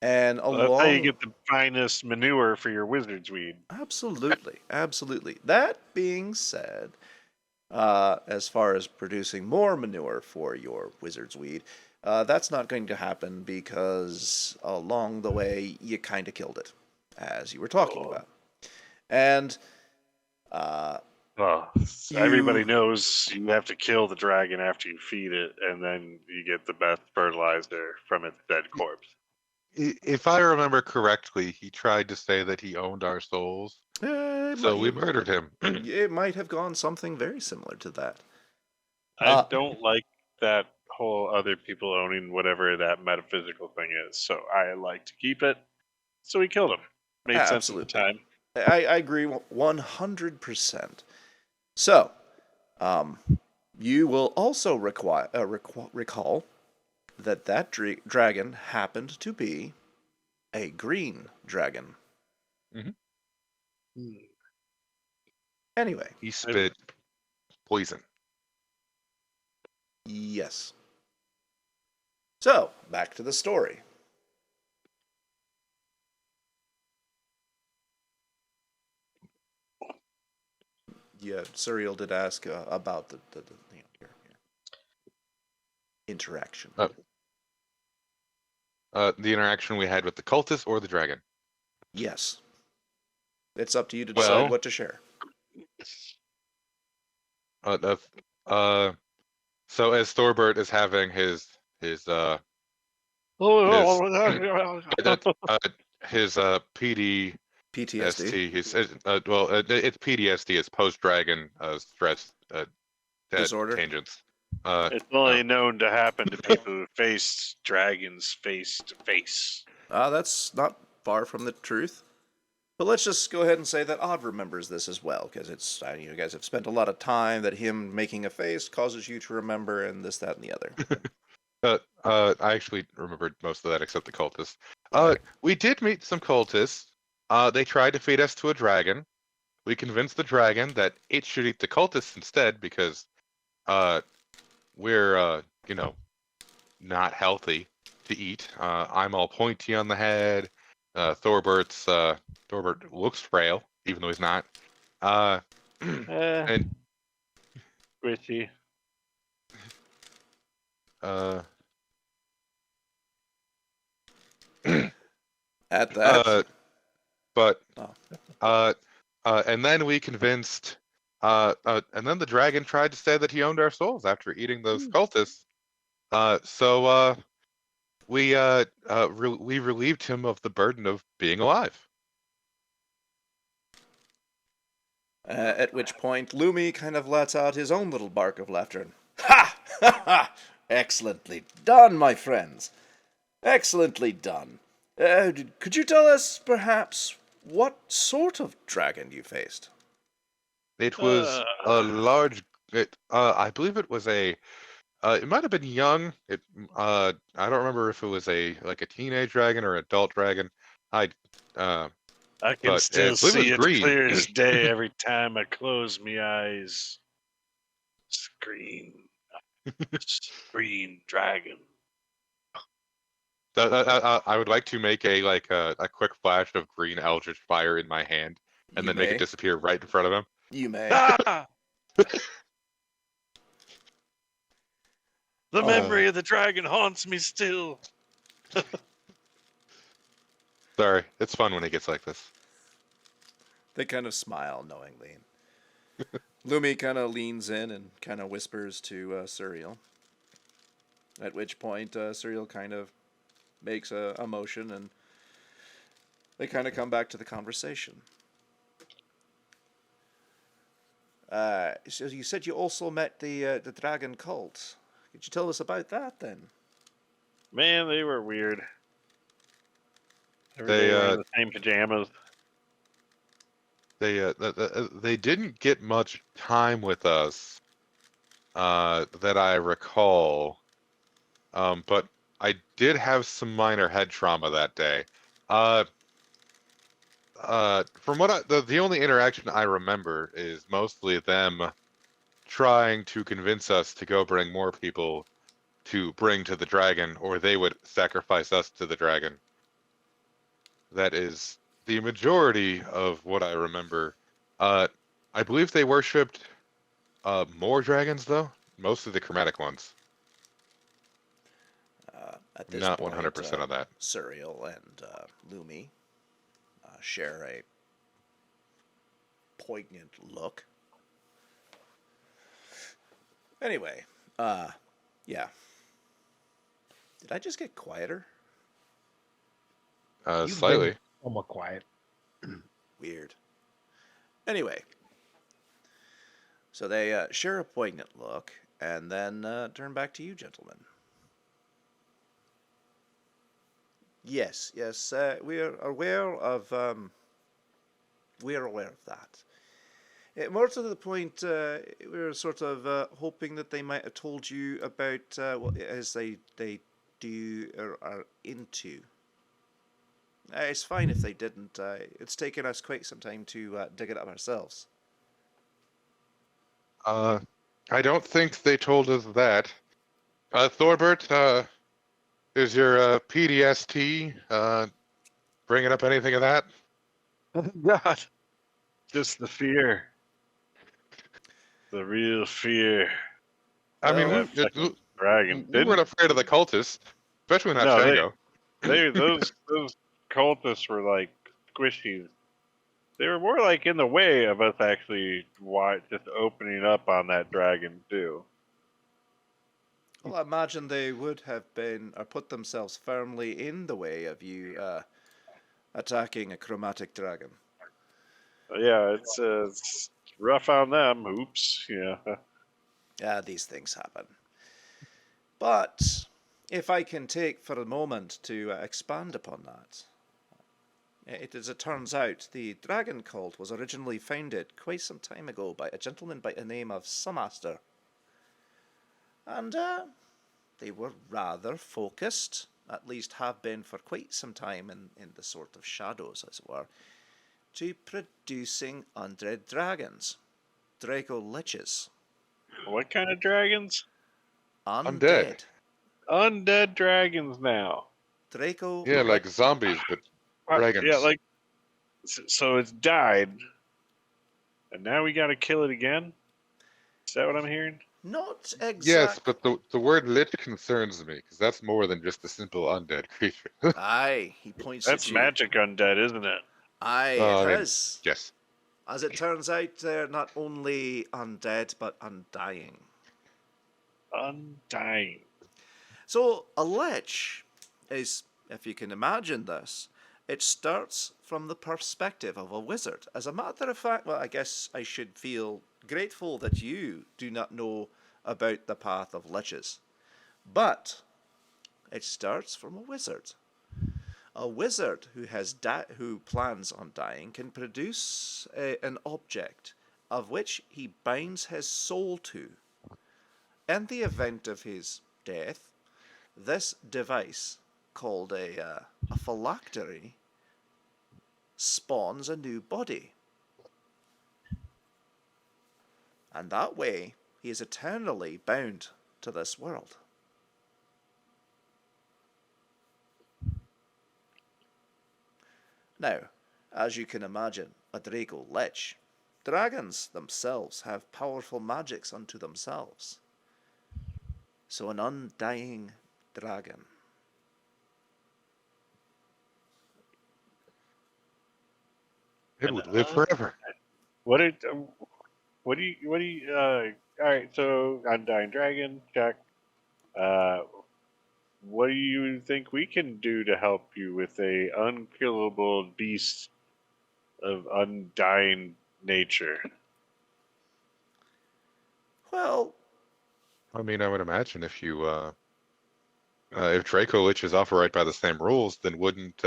[SPEAKER 2] And
[SPEAKER 4] That's how you get the finest manure for your wizard's weed.
[SPEAKER 2] Absolutely, absolutely. That being said, as far as producing more manure for your wizard's weed, that's not going to happen because along the way you kind of killed it, as you were talking about. And
[SPEAKER 4] everybody knows you have to kill the dragon after you feed it, and then you get the best fertilizer from its dead corpse.
[SPEAKER 3] If I remember correctly, he tried to say that he owned our souls, so we murdered him.
[SPEAKER 2] It might have gone something very similar to that.
[SPEAKER 4] I don't like that whole other people owning whatever that metaphysical thing is, so I like to keep it. So we killed him. Made sense at the time.
[SPEAKER 2] I agree 100%. So, you will also recall that dragon happened to be a green dragon.
[SPEAKER 3] Mm-hmm.
[SPEAKER 2] Anyway.
[SPEAKER 3] He spit poison.
[SPEAKER 2] Yes. So, back to the story. Yeah, Suriel did ask about the your interaction.
[SPEAKER 3] The interaction we had with the cultist or the dragon?
[SPEAKER 2] Yes. It's up to you to decide what to share.
[SPEAKER 3] So as Thorbert is having his PD
[SPEAKER 2] PTSD.
[SPEAKER 3] It's PTSD. It's post-dragon stress
[SPEAKER 2] disorder
[SPEAKER 3] tangents.
[SPEAKER 4] It's only known to happen to people who face dragons face to face.
[SPEAKER 2] That's not far from the truth. But let's just go ahead and say that Odd remembers this as well, because it's you guys have spent a lot of time that him making a face causes you to remember, and this, that, and the other.
[SPEAKER 3] I actually remembered most of that except the cultists.
[SPEAKER 2] Okay.
[SPEAKER 3] We did meet some cultists. They tried to feed us to a dragon. We convinced the dragon that it should eat the cultists instead because we're not healthy to eat. I'm all pointy on the head. Thorbert looks frail, even though he's not. And
[SPEAKER 4] Squishy.
[SPEAKER 2] At that,
[SPEAKER 3] but
[SPEAKER 2] Oh.
[SPEAKER 3] and then we convinced and then the dragon tried to say that he owned our souls after eating those cultists. So we relieved him of the burden of being alive.
[SPEAKER 2] At which point, Lumi kind of lets out his own little bark of laughter. And, ha! Ha ha! Excellently done, my friends. Excellently done. Could you tell us, perhaps, what sort of dragon you faced?
[SPEAKER 3] It was a large. I believe it was a. It might have been young. I don't remember if it was a teenage dragon or adult dragon.
[SPEAKER 4] I can
[SPEAKER 3] but,
[SPEAKER 4] still
[SPEAKER 3] I believe it
[SPEAKER 4] see
[SPEAKER 3] was
[SPEAKER 4] it
[SPEAKER 3] green.
[SPEAKER 4] clear as day every time I close my eyes. Screen dragon.
[SPEAKER 3] I would like to make a quick flash of green eldritch fire in my hand, and then make it disappear right in front of him.
[SPEAKER 2] You may.
[SPEAKER 4] Ah! The memory of the dragon haunts me still.
[SPEAKER 3] Sorry, it's fun when it gets like this.
[SPEAKER 2] They kind of smile knowingly. Lumi kind of leans in and kind of whispers to Suriel. At which point, Suriel kind of makes a motion, and they kind of come back to the conversation. So you said you also met the dragon cult. Could you tell us about that then?
[SPEAKER 4] Man, they were weird. Every day wearing the same pajamas.
[SPEAKER 3] They didn't get much time with us that I recall, but I did have some minor head trauma that day. From what the only interaction I remember is mostly them trying to convince us to go bring more people to bring to the dragon, or they would sacrifice us to the dragon. That is the majority of what I remember. I believe they worshipped more dragons, though. Mostly the chromatic ones.
[SPEAKER 2] At this
[SPEAKER 3] Not
[SPEAKER 2] point,
[SPEAKER 3] 100% of that.
[SPEAKER 2] Suriel and Lumi share a poignant look. Anyway, yeah. Did I just get quieter?
[SPEAKER 3] Slightly.
[SPEAKER 1] Somewhat quiet.
[SPEAKER 2] Weird. Anyway, so they share a poignant look, and then turn back to you, gentlemen. Yes, we are aware of that. More to the point, we were sort of hoping that they might have told you about what it is they do or are into. It's fine if they didn't. It's taken us quite some time to dig it up ourselves.
[SPEAKER 3] I don't think they told us that. Thorbert, is your PDST bringing up anything of that?
[SPEAKER 4] Oh, God. Just the fear. The real fear.
[SPEAKER 3] I mean,
[SPEAKER 4] dragon.
[SPEAKER 3] We weren't afraid of the cultists, especially not
[SPEAKER 4] No,
[SPEAKER 3] Shango.
[SPEAKER 4] those cultists were like squishies. They were more like in the way of us actually just opening up on that dragon too.
[SPEAKER 2] Well, I imagine they would have been, or put themselves firmly in the way of you attacking a chromatic dragon.
[SPEAKER 4] Yeah, it's rough on them. Oops. Yeah.
[SPEAKER 2] Yeah, these things happen. But if I can take for a moment to expand upon that, As it turns out, the dragon cult was originally founded quite some time ago by a gentleman by the name of Samaster. And they were rather focused, at least have been for quite some time in the sort of shadows, as it were, to producing undead dragons, Draco Liches.
[SPEAKER 4] What kind of dragons?
[SPEAKER 2] Undead.
[SPEAKER 4] Undead dragons now.
[SPEAKER 2] Draco.
[SPEAKER 3] Yeah, like zombies, but dragons.
[SPEAKER 4] Yeah, like so it's died, and now we got to kill it again. Is that what I'm hearing?
[SPEAKER 2] Not exactly.
[SPEAKER 3] Yes, but the word lich concerns me because that's more than just a simple undead creature.
[SPEAKER 2] Aye, he points
[SPEAKER 4] That's
[SPEAKER 2] at you.
[SPEAKER 4] magic undead, isn't it?
[SPEAKER 2] Aye,
[SPEAKER 3] I mean,
[SPEAKER 2] it is.
[SPEAKER 3] yes.
[SPEAKER 2] As it turns out, they're not only undead but undying.
[SPEAKER 4] Undying.
[SPEAKER 2] So a lich is, if you can imagine this, it starts from the perspective of a wizard. As a matter of fact, well, I guess I should feel grateful that you do not know about the path of liches. But it starts from a wizard. A wizard who plans on dying can produce an object of which he binds his soul to. In the event of his death, this device, called a phylactery, spawns a new body. And that way, he is eternally bound to this world. Now, as you can imagine, a Draco Lich, dragons themselves have powerful magics unto themselves. So an undying dragon.
[SPEAKER 3] It would live forever.
[SPEAKER 4] What do you? All right, so undying dragon, check. What do you think we can do to help you with a unkillable beast of undying nature?
[SPEAKER 2] Well,
[SPEAKER 3] I mean, I would imagine if Draco Liches operate by the same rules, then wouldn't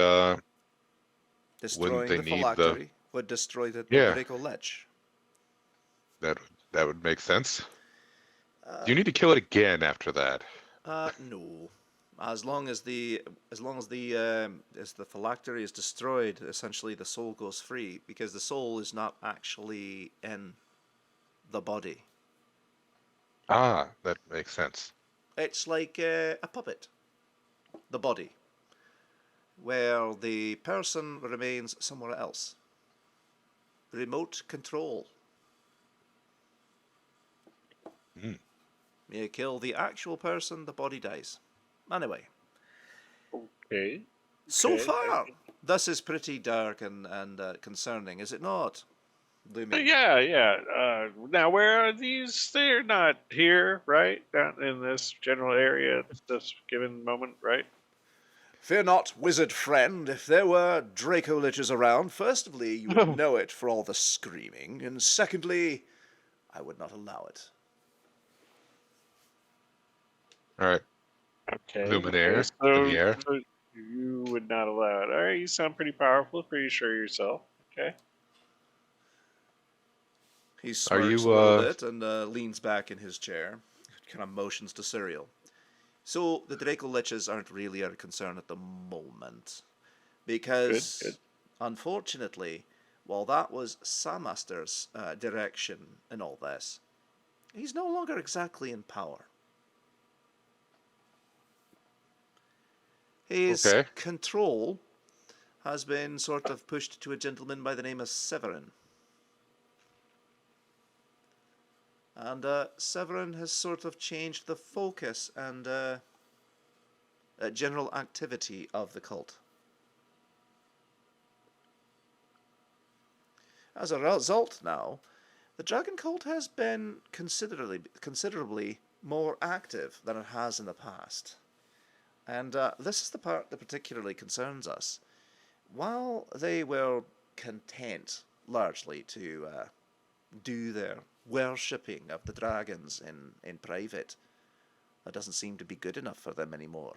[SPEAKER 2] destroying
[SPEAKER 3] they
[SPEAKER 2] the
[SPEAKER 3] need
[SPEAKER 2] phylactery would destroy the
[SPEAKER 3] Yeah.
[SPEAKER 2] Draco Lich.
[SPEAKER 3] that would make sense? Do you need to kill it again after that?
[SPEAKER 2] No. As long as the phylactery is destroyed, essentially the soul goes free, because the soul is not actually in the body.
[SPEAKER 3] Ah, that makes sense.
[SPEAKER 2] It's like a puppet, the body, where the person remains somewhere else. Remote control.
[SPEAKER 3] Mm.
[SPEAKER 2] You kill the actual person, the body dies. Anyway.
[SPEAKER 4] Okay.
[SPEAKER 2] So far, this is pretty dark and concerning, is it not, Lumi?
[SPEAKER 4] Yeah. Now, where are these? They're not here, right? Not in this general area at this given moment, right?
[SPEAKER 2] Fear not, wizard friend. If there were Draco Liches around, firstly, you would know it for all the screaming, and secondly, I would not allow it.
[SPEAKER 3] All right.
[SPEAKER 4] Okay.
[SPEAKER 3] Luminaire
[SPEAKER 4] So
[SPEAKER 3] in the air.
[SPEAKER 4] you would not allow it. All right. You sound pretty powerful. Pretty sure of yourself. Okay.
[SPEAKER 2] He smirks a little bit and leans back in his chair, kind of motions to Cyril. So the Draco Liches aren't really our concern at the moment, because
[SPEAKER 4] Good.
[SPEAKER 2] unfortunately, while that was Samaster's direction in all this, he's no longer exactly in power. His control has been sort of pushed to a gentleman by the name of Severin. And Severin has sort of changed the focus and general activity of the cult. As a result now, the Dragon Cult has been considerably more active than it has in the past. And this is the part that particularly concerns us. While they were content largely to do their worshipping of the dragons in private, that doesn't seem to be good enough for them anymore.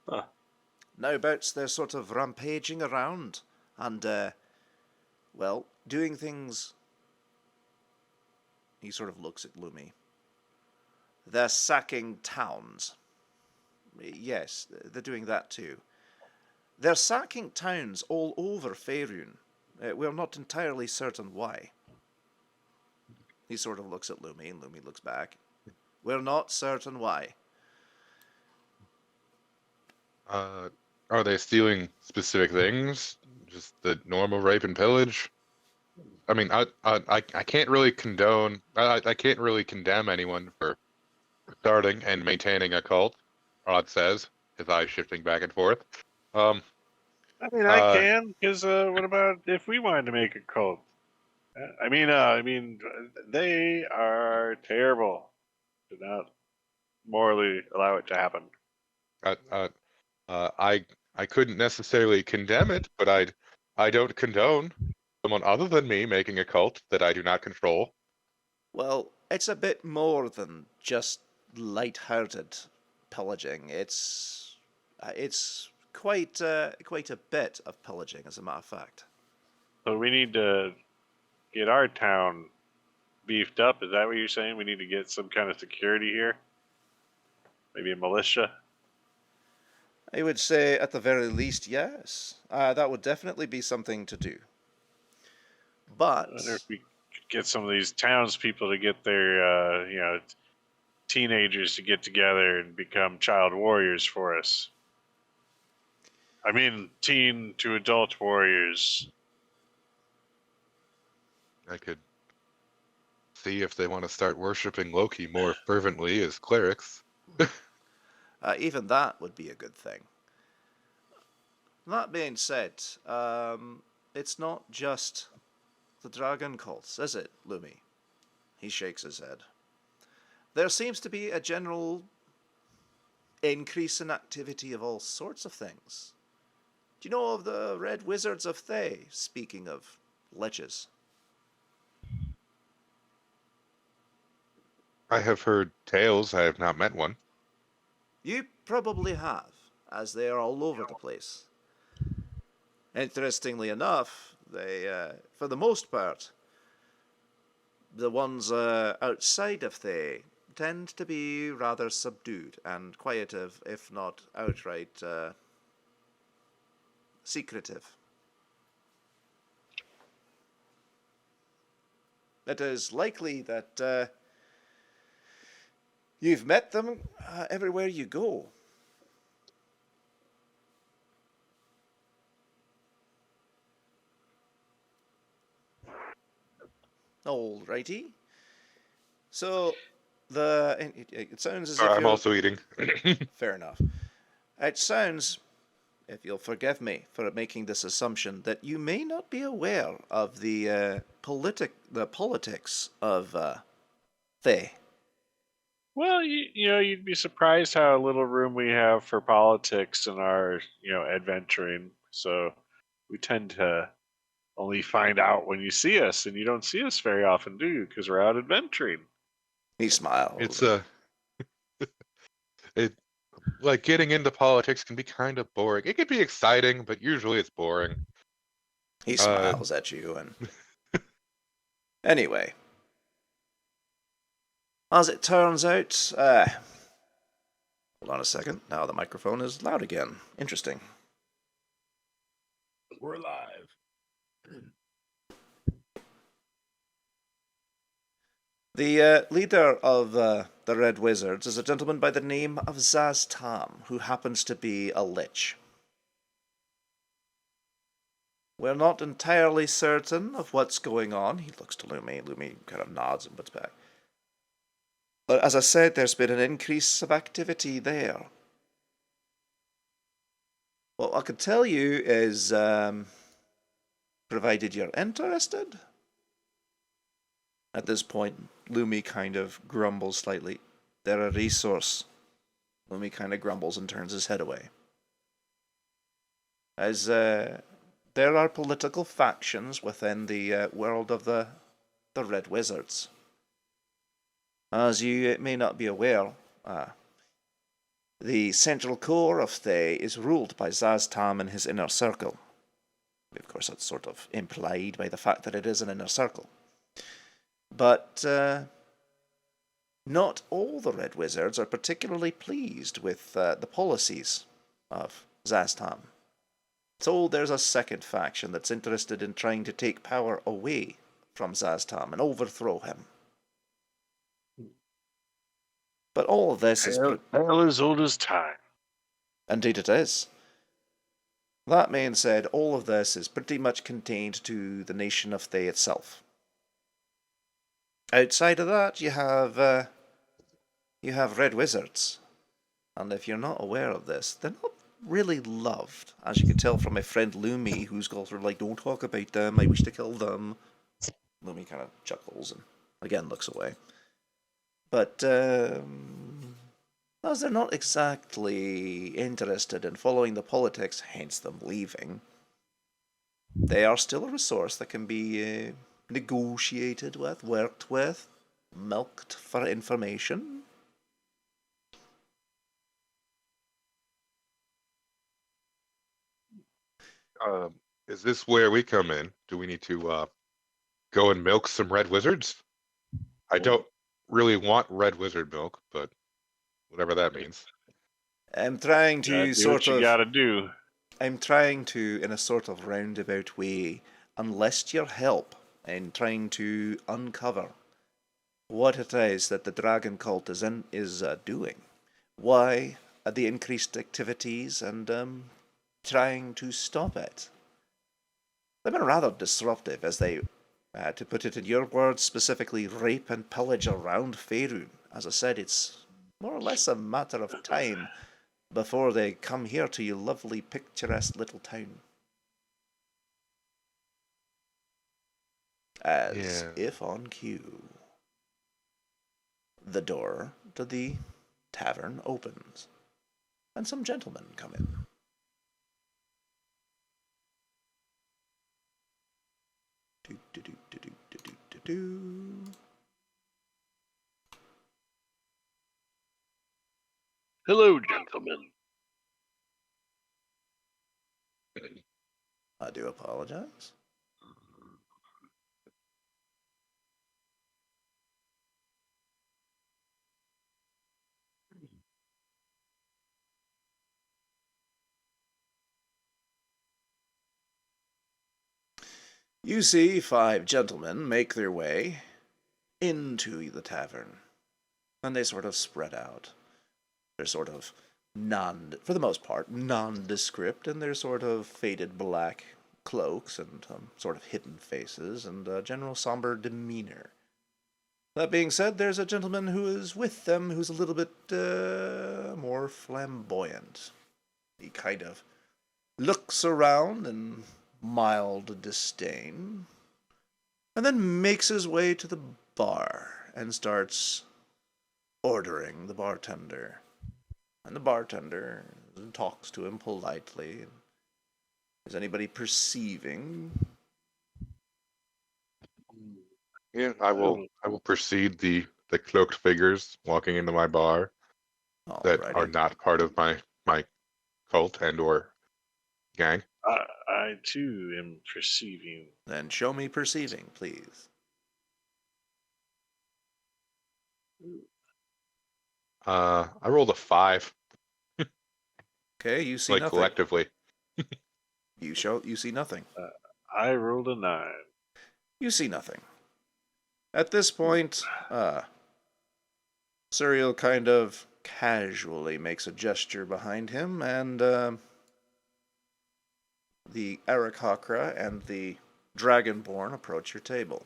[SPEAKER 4] Huh.
[SPEAKER 2] Nowabouts they're sort of rampaging around and, well, doing things. He sort of looks at Lumi. They're sacking towns. Yes, they're doing that too. They're sacking towns all over Faerun. We're not entirely certain why. He sort of looks at Lumi, and Lumi looks back. We're not certain why.
[SPEAKER 3] Are they stealing specific things? Just the normal rape and pillage? I mean, I can't really condone. I can't really condemn anyone for starting and maintaining a cult. Rod says, his eyes shifting back and forth.
[SPEAKER 4] I mean, I can, because what about if we wanted to make a cult? I mean, they are terrible. Do not morally allow it to happen.
[SPEAKER 3] I couldn't necessarily condemn it, but I don't condone someone other than me making a cult that I do not control.
[SPEAKER 2] Well, it's a bit more than just light-hearted pillaging. It's quite a bit of pillaging, as a matter of fact.
[SPEAKER 4] So we need to get our town beefed up. Is that what you're saying? We need to get some kind of security here? Maybe a militia?
[SPEAKER 2] I would say, at the very least, yes. That would definitely be something to do. But
[SPEAKER 4] I wonder if we could get some of these townspeople to get their, teenagers to get together and become child warriors for us. I mean, teen to adult warriors.
[SPEAKER 3] I could see if they want to start worshiping Loki more fervently as clerics.
[SPEAKER 2] even that would be a good thing. That being said, it's not just the dragon cults, is it, Lumi? He shakes his head. There seems to be a general increase in activity of all sorts of things. Do you know of the Red Wizards of Thay, speaking of liches?
[SPEAKER 3] I have heard tales. I have not met one.
[SPEAKER 2] You probably have, as they are all over the place. Interestingly enough, they, for the most part, the ones outside of Thay tend to be rather subdued and quietive, if not outright secretive. It is likely that you've met them everywhere you go. Alrighty. So, it sounds as if
[SPEAKER 3] I'm
[SPEAKER 2] you're...
[SPEAKER 3] also eating.
[SPEAKER 2] Fair enough. It sounds, if you'll forgive me for making this assumption, that you may not be aware of the politics of Thay.
[SPEAKER 4] Well, you'd be surprised how little room we have for politics in our, adventuring. So we tend to only find out when you see us, and you don't see us very often, do you? Because we're out adventuring.
[SPEAKER 2] He smiles.
[SPEAKER 3] It's it like getting into politics can be kind of boring. It can be exciting, but usually it's boring.
[SPEAKER 2] He smiles at you, and anyway, as it turns out, hold on a second. Now the microphone is loud again. Interesting.
[SPEAKER 1] We're alive.
[SPEAKER 2] The leader of the Red Wizards is a gentleman by the name of Zaz Tam, who happens to be a lich. We're not entirely certain of what's going on. He looks to Lumi. Lumi kind of nods and puts back. But as I said, there's been an increase of activity there. What I can tell you is, provided you're interested. At this point, Lumi kind of grumbles slightly. They're a resource. Lumi kind of grumbles and turns his head away. As there are political factions within the world of the Red Wizards. As you may not be aware, The central core of Thay is ruled by Zaztam and his inner circle. Of course, that's sort of implied by the fact that it is an inner circle. But not all the Red Wizards are particularly pleased with the policies of Zaztam. So there's a second faction that's interested in trying to take power away from Zaztam and overthrow him. But all of this is...
[SPEAKER 4] Hell as old as time.
[SPEAKER 2] Indeed it is. That being said, all of this is pretty much contained to the nation of Thay itself. Outside of that, you have Red Wizards. And if you're not aware of this, they're not really loved, as you can tell from my friend Lumi, who's sort of like, don't talk about them, I wish to kill them. Lumi kind of chuckles and again looks away. But as they're not exactly interested in following the politics, hence them leaving, they are still a resource that can be negotiated with, worked with, milked for information.
[SPEAKER 3] Is this where we come in? Do we need to go and milk some Red Wizards? I don't really want Red Wizard milk, but whatever that means.
[SPEAKER 2] I'm trying to
[SPEAKER 4] do
[SPEAKER 2] sort
[SPEAKER 4] what you
[SPEAKER 2] of...
[SPEAKER 4] gotta do.
[SPEAKER 2] I'm trying to, in a sort of roundabout way, enlist your help in trying to uncover what it is that the dragon cult is doing. Why the increased activities and trying to stop it. They've been rather disruptive as they, to put it in your words, specifically rape and pillage around Faerun. As I said, it's more or less a matter of time before they come here to your lovely picturesque little town. As if on cue, the door to the tavern opens, and some gentlemen come in.
[SPEAKER 4] Hello, gentlemen.
[SPEAKER 2] I do apologize. You see 5 gentlemen make their way into the tavern, and they sort of spread out. They're sort of for the most part, nondescript, and they're sort of faded black cloaks and sort of hidden faces and general somber demeanor. That being said, there's a gentleman who is with them who's a little bit more flamboyant. He kind of looks around in mild disdain, and then makes his way to the bar and starts ordering the bartender. And the bartender talks to him politely. Is anybody perceiving?
[SPEAKER 3] Yeah, I will precede the cloaked figures walking into my bar that are not part of my cult and or gang.
[SPEAKER 4] I too am perceiving.
[SPEAKER 2] Then show me perceiving, please.
[SPEAKER 3] I rolled a 5.
[SPEAKER 2] Okay, you see
[SPEAKER 3] like
[SPEAKER 2] nothing.
[SPEAKER 3] Collectively.
[SPEAKER 2] You see nothing.
[SPEAKER 4] I rolled a 9.
[SPEAKER 2] You see nothing. At this point, Suriel kind of casually makes a gesture behind him, and the Arakakra and the Dragonborn approach your table.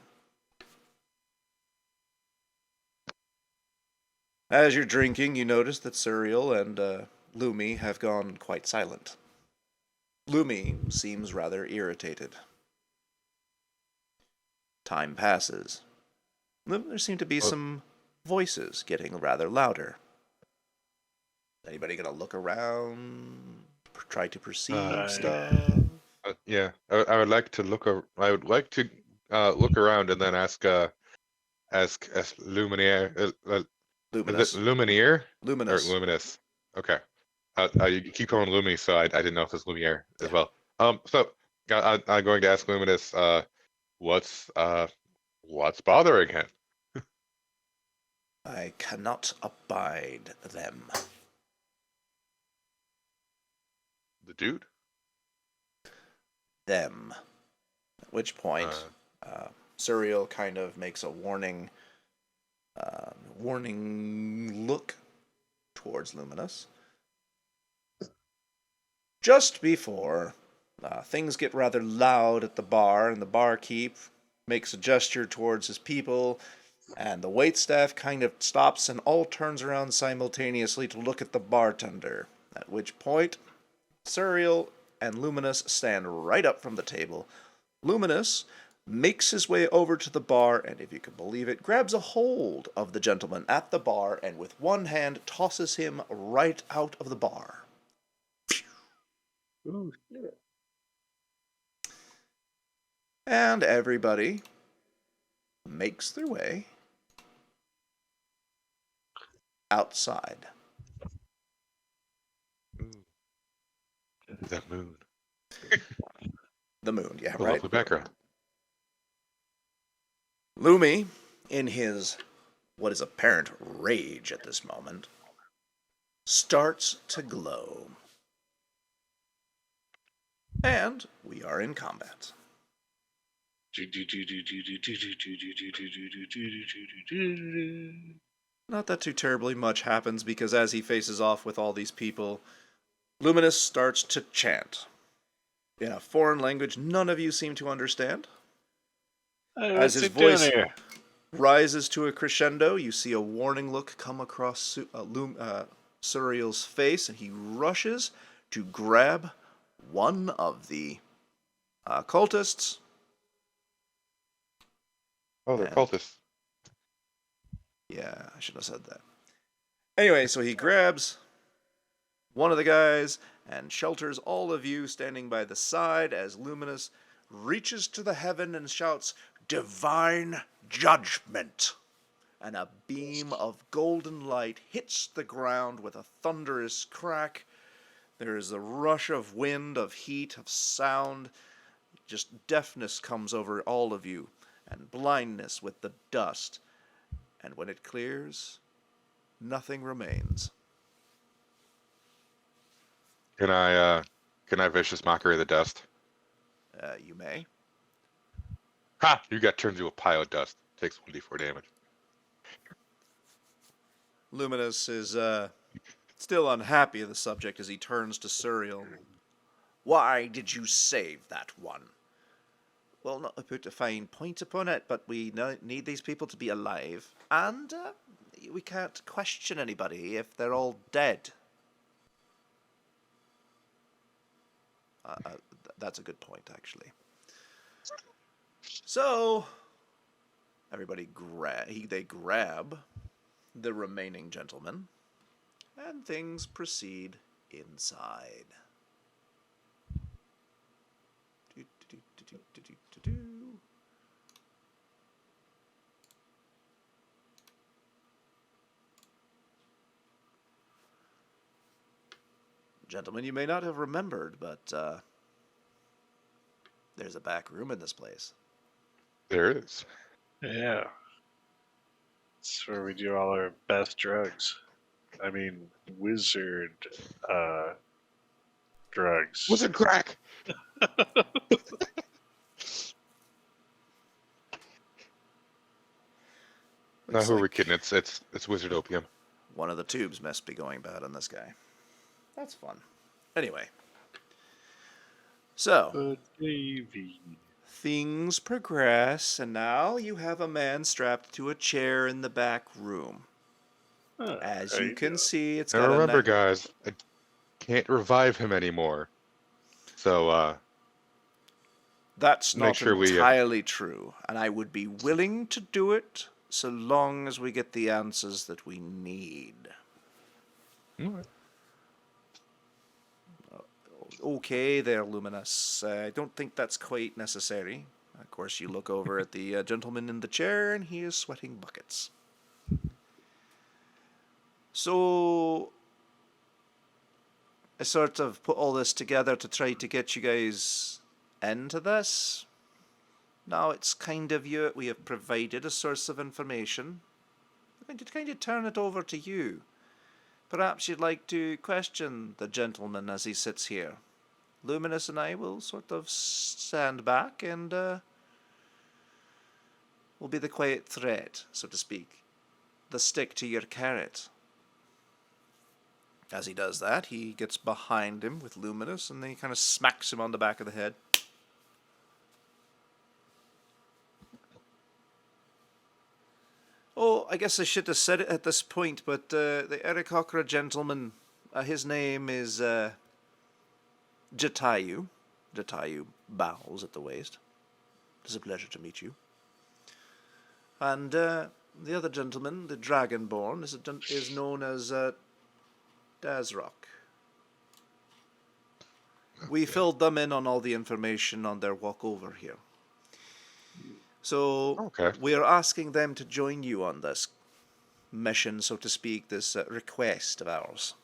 [SPEAKER 2] As you're drinking, you notice that Suriel and Lumi have gone quite silent. Lumi seems rather irritated. Time passes. There seem to be some voices getting rather louder. Anybody gonna look around, try to perceive stuff?
[SPEAKER 3] Yeah, I would like to look. I would like to look around and then ask Luminaire.
[SPEAKER 2] Luminous.
[SPEAKER 3] Lumineer?
[SPEAKER 2] Luminous.
[SPEAKER 3] Or Luminous. Okay. You keep calling Lumi, so I didn't know if it's Lumiere as well. So I'm going to ask Luminous, what's bothering him?
[SPEAKER 2] I cannot abide them.
[SPEAKER 3] The dude?
[SPEAKER 2] Them. At which point, Suriel kind of makes a warning look towards Luminous. Just before things get rather loud at the bar, and the barkeep makes a gesture towards his people, and the waitstaff kind of stops and all turns around simultaneously to look at the bartender. At which point, Suriel and Luminous stand right up from the table. Luminous makes his way over to the bar, and if you can believe it, grabs a hold of the gentleman at the bar, and with one hand tosses him right out of the bar.
[SPEAKER 4] Ooh.
[SPEAKER 2] And everybody makes their way outside.
[SPEAKER 3] That moon.
[SPEAKER 2] The moon, yeah,
[SPEAKER 3] The
[SPEAKER 2] right?
[SPEAKER 3] lovely background.
[SPEAKER 2] Lumi, in his what is apparent rage at this moment, starts to glow. And we are in combat. Not that too terribly much happens, because as he faces off with all these people, Luminous starts to chant in a foreign language none of you seem to understand. As his voice rises to a crescendo, you see a warning look come across Suriel's face, and he rushes to grab one of the cultists.
[SPEAKER 3] Oh, they're cultists.
[SPEAKER 2] Yeah, I should have said that. Anyway, so he grabs one of the guys and shelters all of you standing by the side as Luminous reaches to the heaven and shouts, "Divine judgment!" And a beam of golden light hits the ground with a thunderous crack. There is a rush of wind, of heat, of sound. Just deafness comes over all of you, and blindness with the dust. And when it clears, nothing remains.
[SPEAKER 3] Can I vicious mockery of the dust?
[SPEAKER 2] You may.
[SPEAKER 3] Ha! You got turned into a pile of dust. Takes 1d4 damage.
[SPEAKER 2] Luminous is still unhappy of the subject as he turns to Suriel. "Why did you save that one?" "Well, not to put a fine point upon it, but we need these people to be alive, and we can't question anybody if they're all dead." That's a good point, actually. So, everybody they grab the remaining gentlemen, and things proceed inside. Gentlemen, you may not have remembered, but there's a back room in this place.
[SPEAKER 3] There is.
[SPEAKER 4] Yeah. It's where we do all our best drugs. I mean, wizard drugs.
[SPEAKER 3] Wizard crack! Now who are we kidding? It's wizard opium.
[SPEAKER 2] One of the tubes must be going bad on this guy. That's fun. Anyway. So, things progress, and now you have a man strapped to a chair in the back room. As you can see, it's got
[SPEAKER 3] remember, guys, I can't revive him anymore. So,
[SPEAKER 2] that's not
[SPEAKER 3] sure
[SPEAKER 2] entirely true, and I would be willing to do it so long as we get the answers that we need. Okay there, Luminous. I don't think that's quite necessary. Of course, you look over at the gentleman in the chair, and he is sweating buckets. So, I sort of put all this together to try to get you guys into this. Now it's kind of you. We have provided a source of information. I'm going to kind of turn it over to you. Perhaps you'd like to question the gentleman as he sits here. Luminous and I will sort of stand back and will be the quiet thread, so to speak. The stick to your carrot. As he does that, he gets behind him with Luminous and then he kind of smacks him on the back of the head. Oh, I guess I should have said it at this point, but the Aarakocra gentleman, his name is Jatayu. Jatayu bows at the waist. It is a pleasure to meet you. And the other gentleman, the Dragonborn, is known as Dazrock. We filled them in on all the information on their walk over here. So we are asking them to join you on this mission, so to speak, this request of ours.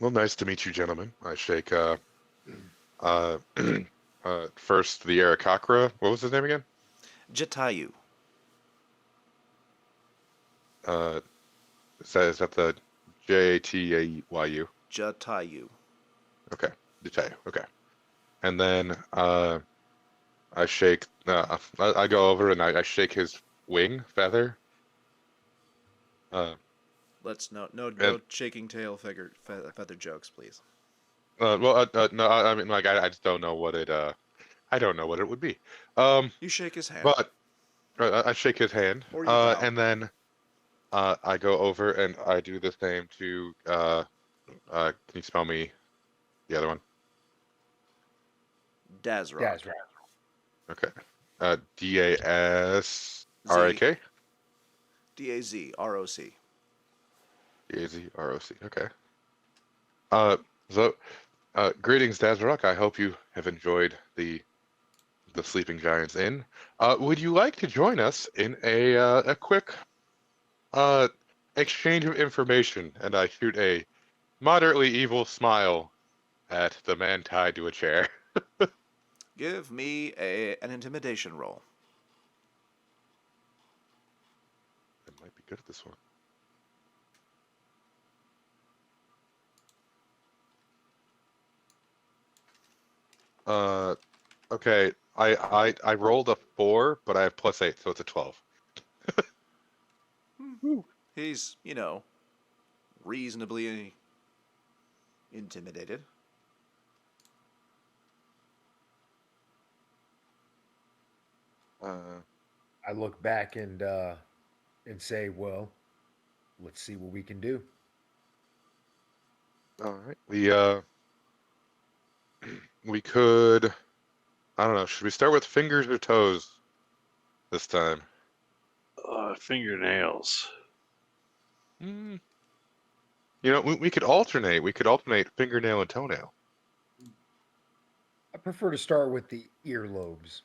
[SPEAKER 3] Well, nice to meet you, gentlemen. I shake first the Aarakocra. What was his name again?
[SPEAKER 2] Jatayu.
[SPEAKER 3] Is that the Jatayu?
[SPEAKER 2] Jatayu.
[SPEAKER 3] Okay, Jatayu. Okay, and then I shake. I go over and I shake his wing feather.
[SPEAKER 2] Let's no shaking tail feather jokes, please.
[SPEAKER 3] No, I mean, like, I just don't know what it. I don't know what it would be.
[SPEAKER 2] You shake his hand.
[SPEAKER 3] But I shake his hand,
[SPEAKER 2] Or you bow.
[SPEAKER 3] and then I go over and I do the same to. Can you spell me the other one?
[SPEAKER 2] Dazrock.
[SPEAKER 3] Okay. D-A-S-R-A-K?
[SPEAKER 2] D-A-Z-R-O-C.
[SPEAKER 3] D-A-Z-R-O-C. Okay. Greetings, Dazrock. I hope you have enjoyed the Sleeping Giants Inn. Would you like to join us in a quick exchange of information? And I shoot a moderately evil smile at the man tied to a chair.
[SPEAKER 2] Give me an intimidation roll.
[SPEAKER 3] I might be good at this one. Okay. I rolled a 4, but I have +8, so it's a 12.
[SPEAKER 2] He's, reasonably intimidated.
[SPEAKER 1] I look back and say, well, let's see what we can do.
[SPEAKER 3] All right. We could, I don't know, should we start with fingers or toes this time?
[SPEAKER 4] Fingernails.
[SPEAKER 3] You know, we could alternate. We could alternate fingernail and toenail.
[SPEAKER 1] I prefer to start with the earlobes.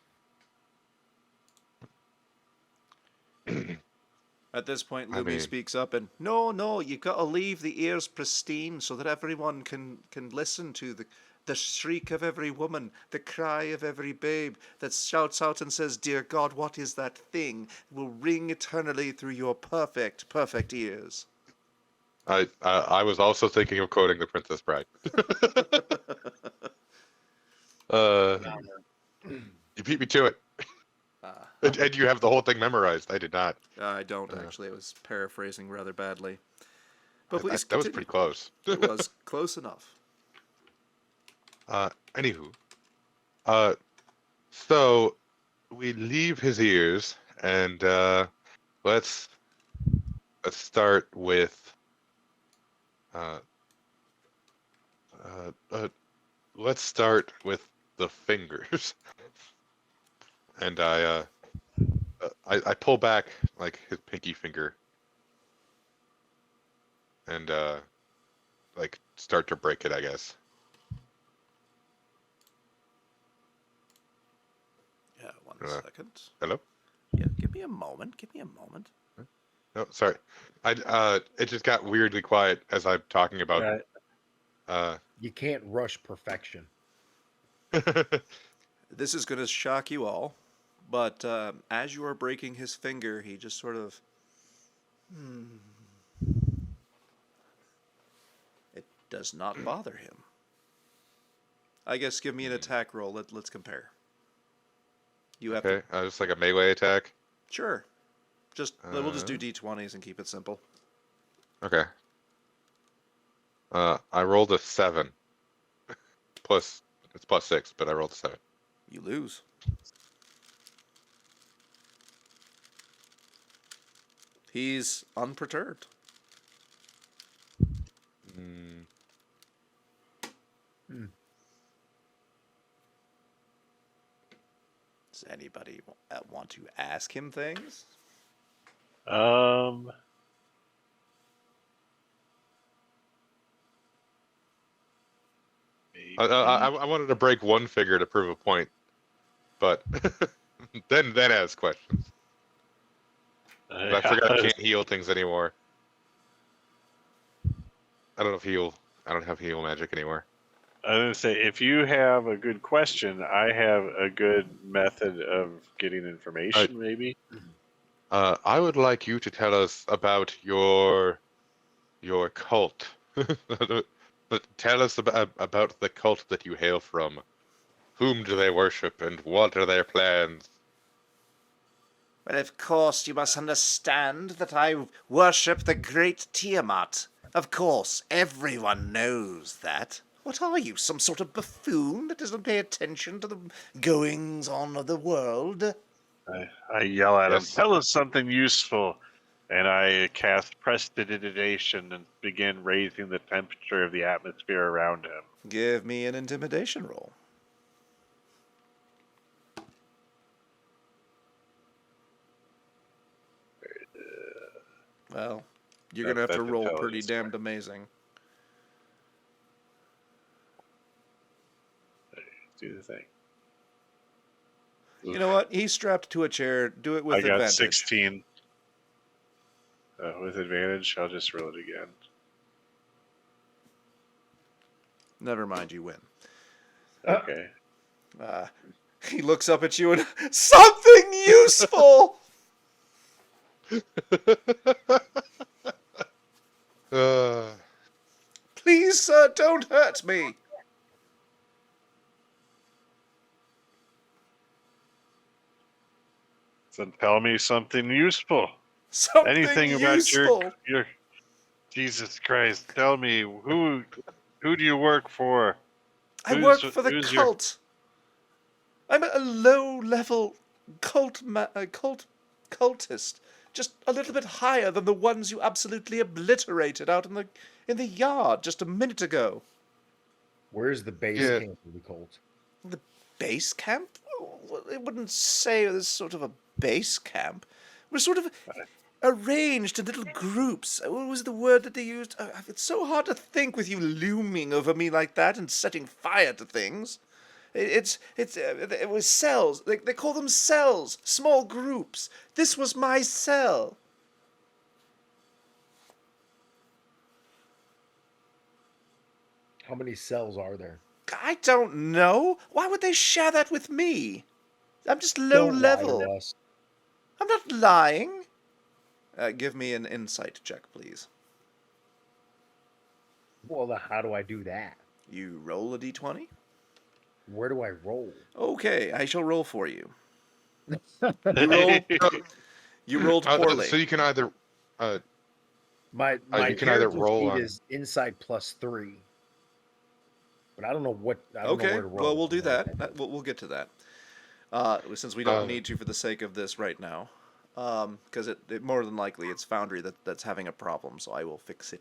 [SPEAKER 2] At this point, Lumi speaks up and, no, you gotta leave the ears pristine so that everyone can listen to the shriek of every woman, the cry of every babe that shouts out and says, "Dear God, what is that thing?" It will ring eternally through your perfect ears.
[SPEAKER 3] I was also thinking of quoting The Princess Bride. You beat me to it. And you have the whole thing memorized. I did not.
[SPEAKER 2] I don't, actually. I was paraphrasing rather badly. But please
[SPEAKER 3] that was pretty close.
[SPEAKER 2] It was close enough.
[SPEAKER 3] Anywho. So we leave his ears and let's start with let's start with the fingers. And I pull back like his pinky finger and like start to break it, I guess.
[SPEAKER 2] Yeah, one second.
[SPEAKER 3] Hello?
[SPEAKER 2] Yeah, give me a moment.
[SPEAKER 3] No, sorry. It just got weirdly quiet as I'm talking about.
[SPEAKER 4] Right.
[SPEAKER 1] You can't rush perfection.
[SPEAKER 2] This is going to shock you all, but as you are breaking his finger, he just sort of. It does not bother him. I guess give me an attack roll. Let's compare. You have
[SPEAKER 3] Okay, just like a melee attack.
[SPEAKER 2] Sure. We'll just do d20s and keep it simple.
[SPEAKER 3] Okay. I rolled a 7. It's plus 6, but I rolled a 7.
[SPEAKER 2] You lose. He's unperturbed.
[SPEAKER 3] Mm.
[SPEAKER 2] Does anybody want to ask him things?
[SPEAKER 3] I wanted to break one figure to prove a point, but then ask questions. I forgot I can't heal things anymore. I don't have heal magic anymore.
[SPEAKER 4] I was gonna say, if you have a good question, I have a good method of getting information. Maybe.
[SPEAKER 3] I would like you to tell us about your cult. But tell us about the cult that you hail from. Whom do they worship, and what are their plans?
[SPEAKER 2] Well, of course, you must understand that I worship the great Tiamat. Of course, everyone knows that. What are you, some sort of buffoon that doesn't pay attention to the goings-on of the world?
[SPEAKER 4] I yell at him,
[SPEAKER 3] Yes.
[SPEAKER 4] tell us something useful. And I cast prestidigitation and begin raising the temperature of the atmosphere around him.
[SPEAKER 2] Give me an intimidation roll. Well, you're going to have to roll pretty damned amazing.
[SPEAKER 4] Do the thing.
[SPEAKER 2] You know what? He's strapped to a chair. Do it with advantage.
[SPEAKER 4] I got 16. With advantage, I'll just roll it again.
[SPEAKER 2] Never mind, you win.
[SPEAKER 4] Okay.
[SPEAKER 2] He looks up at you and something useful. Please, sir, don't hurt me.
[SPEAKER 4] So tell me something useful.
[SPEAKER 2] Something
[SPEAKER 4] Anything
[SPEAKER 2] useful.
[SPEAKER 4] about your Jesus Christ. Tell me who do you work for?
[SPEAKER 2] I work for the cult. I'm a low-level cultist, just a little bit higher than the ones you absolutely obliterated out in the yard just a minute ago.
[SPEAKER 1] Where's the base camp of the cult?
[SPEAKER 2] The base camp? I wouldn't say there's sort of a base camp. We're sort of arranged in little groups. What was the word that they used? It's so hard to think with you looming over me like that and setting fire to things. It was cells. They call them cells, small groups. This was my cell.
[SPEAKER 1] How many cells are there?
[SPEAKER 2] I don't know. Why would they share that with me? I'm just low level. I'm not lying. Give me an insight check, please.
[SPEAKER 1] Well, then how do I do that?
[SPEAKER 2] You roll a d20.
[SPEAKER 1] Where do I roll?
[SPEAKER 2] Okay, I shall roll for you. You rolled poorly.
[SPEAKER 3] So you can either
[SPEAKER 1] my
[SPEAKER 3] you can either roll on
[SPEAKER 1] is insight +3. But I don't know what. I don't know where to roll.
[SPEAKER 2] Well, we'll do that. We'll get to that. Since we don't need to for the sake of this right now, because it more than likely it's Foundry that's having a problem, so I will fix it.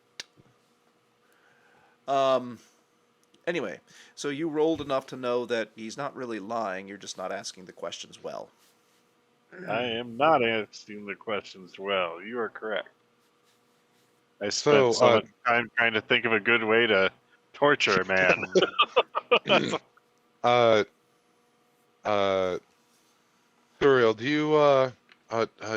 [SPEAKER 2] Anyway, so you rolled enough to know that he's not really lying. You're just not asking the questions well.
[SPEAKER 4] I am not asking the questions well. You are correct. I spent so much time trying to think of a good way to torture a man.
[SPEAKER 3] Turiel, do you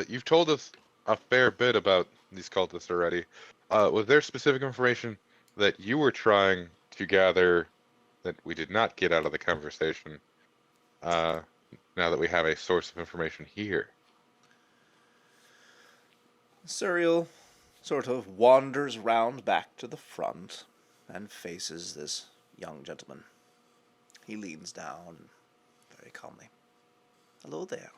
[SPEAKER 3] you've told us a fair bit about these cultists already. Was there specific information that you were trying to gather that we did not get out of the conversation? Now that we have a source of information here.
[SPEAKER 2] Cyril sort of wanders round back to the front and faces this young gentleman. He leans down very calmly. Hello there.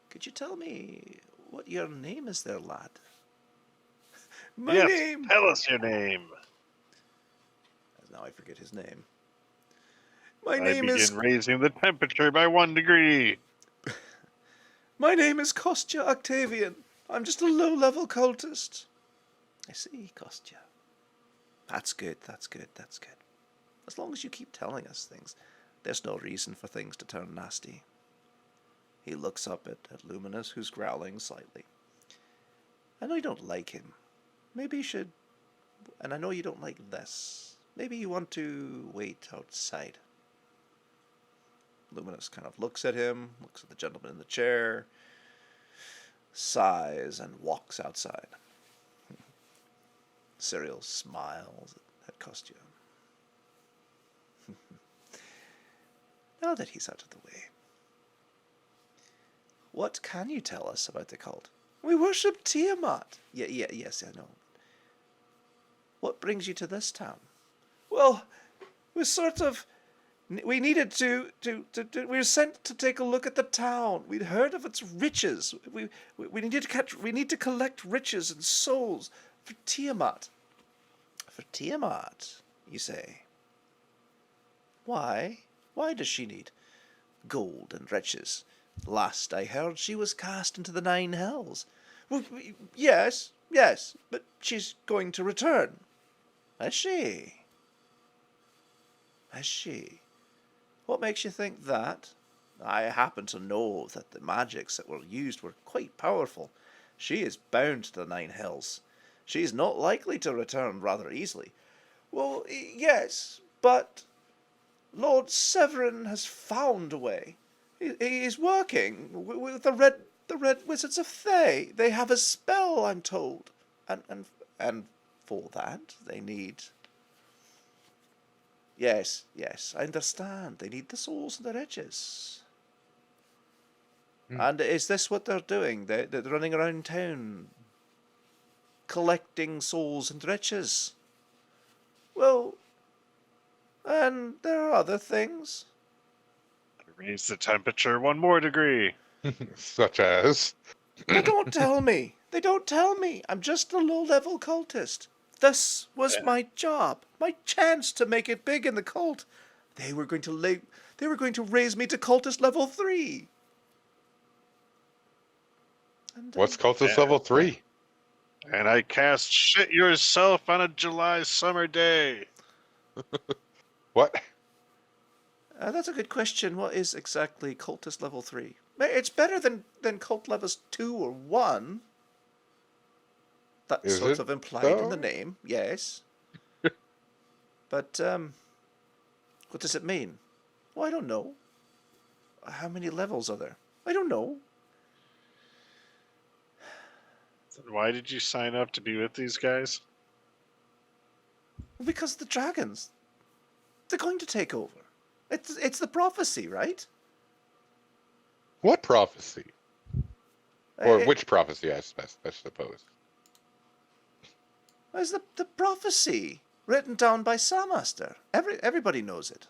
[SPEAKER 2] Could you tell me what your name is there, lad? My
[SPEAKER 4] yes,
[SPEAKER 2] name...
[SPEAKER 4] tell us your name.
[SPEAKER 2] Now I forget his name. My
[SPEAKER 4] I
[SPEAKER 2] name
[SPEAKER 4] begin
[SPEAKER 2] is...
[SPEAKER 4] raising the temperature by 1 degree.
[SPEAKER 2] My name is Kostya Octavian. I'm just a low-level cultist. I see, Kostya. That's good, that's good, that's good. As long as you keep telling us things, there's no reason for things to turn nasty. He looks up at Luminous, who's growling slightly. I know you don't like him. Maybe you should... And I know you don't like this. Maybe you want to wait outside. Luminous kind of looks at him, looks at the gentleman in the chair, sighs, and walks outside. Cyril smiles at Kostya. Now that he's out of the way, what can you tell us about the cult? We worship Tiamat. Yes, I know. What brings you to this town? Well, we needed to we were sent to take a look at the town. We'd heard of its riches. We need to collect riches and souls for Tiamat. For Tiamat, you say? Why? Why does she need gold and riches? Last I heard, she was cast into the 9 hells. Well, yes, but she's going to return. Is she? Is she? What makes you think that? I happen to know that the magics that were used were quite powerful. She is bound to the 9 hells. She is not likely to return rather easily. Well, yes, but Lord Severin has found a way. He is working with the red wizards of Thay. They have a spell, I'm told, and for that they need... Yes, I understand. They need the souls and the riches. And is this what they're doing? They're running around town collecting souls and riches. Well, and there are other things.
[SPEAKER 4] Raise the temperature 1 more degree.
[SPEAKER 3] Such as?
[SPEAKER 2] They don't tell me. They don't tell me. I'm just a low-level cultist. This was my job, my chance to make it big in the cult. They were going to raise me to cultist level 3. And,
[SPEAKER 3] What's cultist level 3?
[SPEAKER 4] And I cast shit yourself on a July summer day.
[SPEAKER 3] What?
[SPEAKER 2] That's a good question. What is exactly cultist level 3? It's better than cult levels 2 or 1. That's sort of implied in the name, yes. But, what does it mean? Well, I don't know. How many levels are there? I don't know.
[SPEAKER 4] Why did you sign up to be with these guys?
[SPEAKER 2] Because the dragons, they're going to take over. It's the prophecy, right?
[SPEAKER 3] What prophecy? Or which prophecy, I suppose?
[SPEAKER 2] It's the prophecy written down by Samaster. Everybody knows it.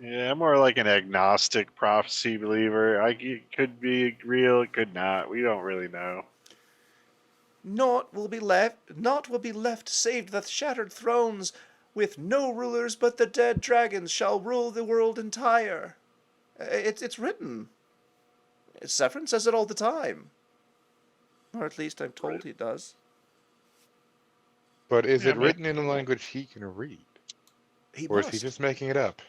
[SPEAKER 4] Yeah, I'm more like an agnostic prophecy believer. It could be real, it could not. We don't really know.
[SPEAKER 2] Naught will be left save the shattered thrones, with no rulers but the dead dragons shall rule the world entire. It's written. Severin says it all the time. Or at least I'm told he does.
[SPEAKER 3] But is it written in a language he can read? Or is he just making it up?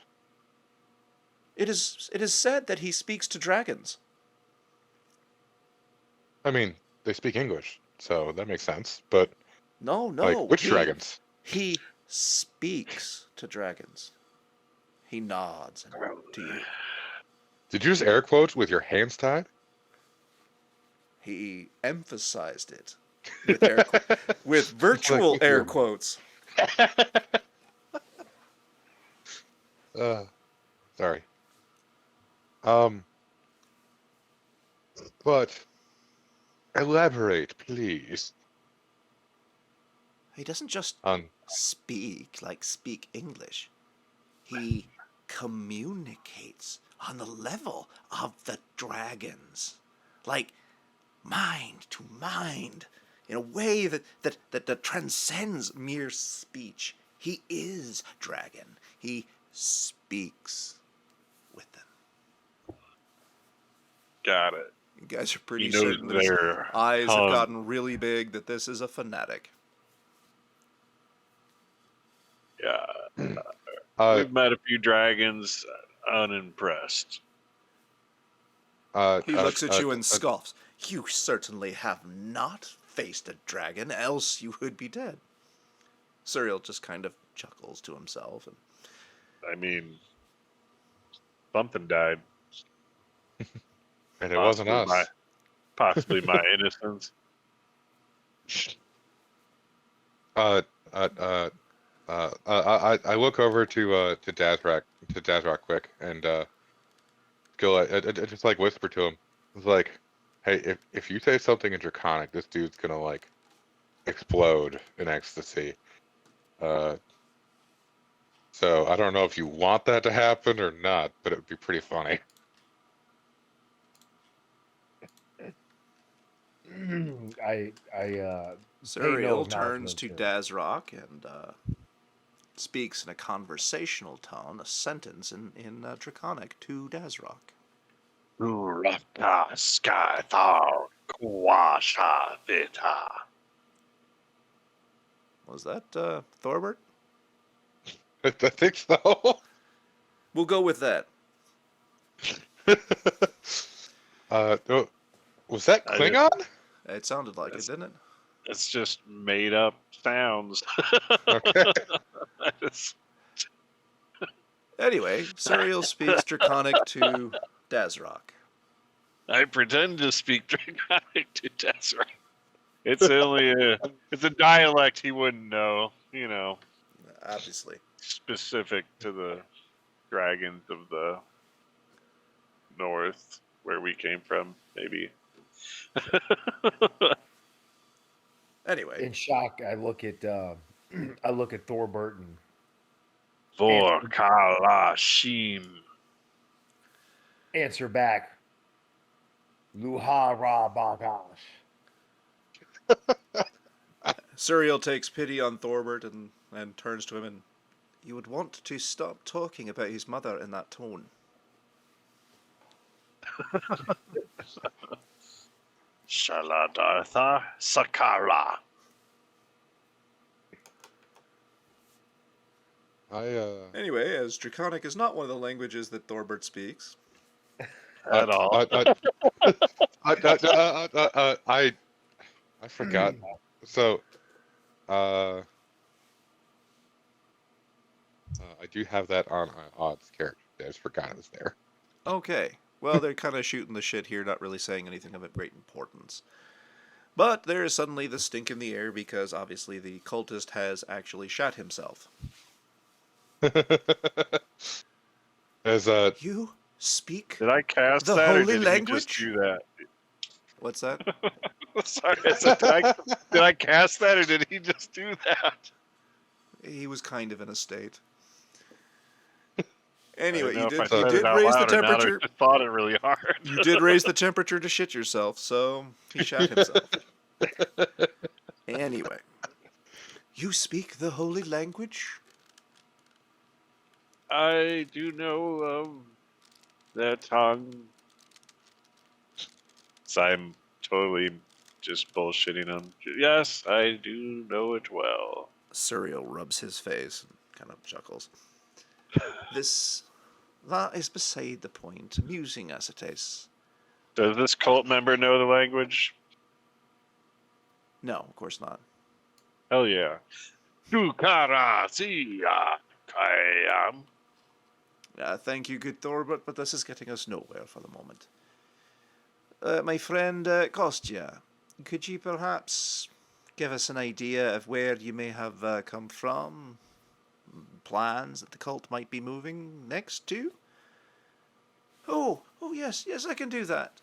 [SPEAKER 2] It is said that he speaks to dragons.
[SPEAKER 3] I mean, they speak English, so that makes sense. But
[SPEAKER 2] no,
[SPEAKER 3] like, which dragons?
[SPEAKER 2] He speaks to dragons. He nods to you.
[SPEAKER 3] Did you just air quote with your hands tied?
[SPEAKER 2] He emphasized it with virtual air quotes.
[SPEAKER 3] Sorry. But elaborate, please.
[SPEAKER 2] He doesn't just speak English. He communicates on the level of the dragons, like mind to mind, in a way that transcends mere speech. He is dragon. He speaks with them.
[SPEAKER 4] Got it.
[SPEAKER 2] You guys are pretty
[SPEAKER 4] He knows
[SPEAKER 2] certain that his
[SPEAKER 4] their
[SPEAKER 2] eyes
[SPEAKER 4] tongue.
[SPEAKER 2] have gotten really big, that this is a fanatic.
[SPEAKER 4] Yeah. We've met a few dragons, unimpressed.
[SPEAKER 2] He looks at you and scoffs. You certainly have not faced a dragon, else you would be dead. Suriel just kind of chuckles to himself. And
[SPEAKER 4] I mean, something died.
[SPEAKER 3] And it wasn't us.
[SPEAKER 4] Possibly my innocence.
[SPEAKER 3] I look over to Dazrak quick and go. I just like whisper to him. It's like, hey, if you say something in Draconic, this dude's gonna like explode in ecstasy. So I don't know if you want that to happen or not, but it would be pretty funny.
[SPEAKER 2] Suriel turns to Dazrak and speaks in a conversational tone, a sentence in Draconic to Dazrak. Was that Thorbert?
[SPEAKER 3] I think so.
[SPEAKER 2] We'll go with that.
[SPEAKER 3] Was that Klingon?
[SPEAKER 2] It sounded like it, didn't it?
[SPEAKER 4] It's just made up sounds.
[SPEAKER 3] Okay.
[SPEAKER 2] Anyway, Suriel speaks Draconic to Dazrak.
[SPEAKER 4] I pretend to speak Draconic to Dazrak. It's a dialect he wouldn't know, you know.
[SPEAKER 2] Obviously.
[SPEAKER 4] Specific to the dragons of the north, where we came from, maybe.
[SPEAKER 2] Anyway.
[SPEAKER 1] In shock, I look at Thorbert and
[SPEAKER 4] For Kalashim.
[SPEAKER 1] Answer back. Luhara Bagash.
[SPEAKER 2] Suriel takes pity on Thorbert and turns to him and, you would want to stop talking about his mother in that tone.
[SPEAKER 4] Shaladartha Sakara.
[SPEAKER 2] Anyway, as Draconic is not one of the languages that Thorbert speaks.
[SPEAKER 4] At all.
[SPEAKER 3] I forgot. So, I do have that on odds character. I just forgot it was there.
[SPEAKER 2] Okay. Well, they're kind of shooting the shit here, not really saying anything of great importance. But there is suddenly the stink in the air because obviously the cultist has actually shot himself.
[SPEAKER 3] As
[SPEAKER 2] You speak
[SPEAKER 4] Did I cast
[SPEAKER 2] the
[SPEAKER 4] that or
[SPEAKER 2] holy
[SPEAKER 4] did
[SPEAKER 2] language?
[SPEAKER 4] he just do that?
[SPEAKER 2] What's that?
[SPEAKER 4] Sorry, did I cast that or did he just do that?
[SPEAKER 2] He was kind of in a state. Anyway, you did raise the temperature.
[SPEAKER 4] I fought it really hard.
[SPEAKER 2] You did raise the temperature to shit yourself, so he shot himself. Anyway, you speak the holy language?
[SPEAKER 4] I do know their tongue. So I'm totally just bullshitting him. Yes, I do know it well.
[SPEAKER 2] Suriel rubs his face and kind of chuckles. That is beside the point, amusing as it is.
[SPEAKER 4] Does this cult member know the language?
[SPEAKER 2] No, of course not.
[SPEAKER 4] Hell yeah. Tukara siya kayam.
[SPEAKER 2] Thank you, good Thorbert, but this is getting us nowhere for the moment. my friend Kostya, could you perhaps give us an idea of where you may have come from? Plans that the cult might be moving next to? Oh, yes, I can do that.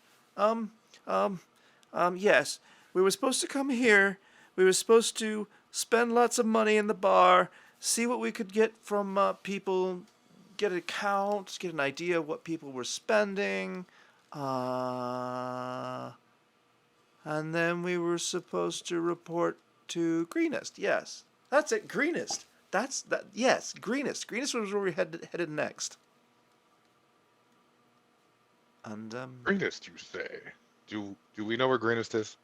[SPEAKER 2] Yes. We were supposed to come here. We were supposed to spend lots of money in the bar, see what we could get from people, get an account, get an idea of what people were spending. And then we were supposed to report to Greenest. Yes, that's it, Greenest. Yes, Greenest. Greenest was where we headed next. And
[SPEAKER 3] Greenest, you say? Do we know where Greenest is?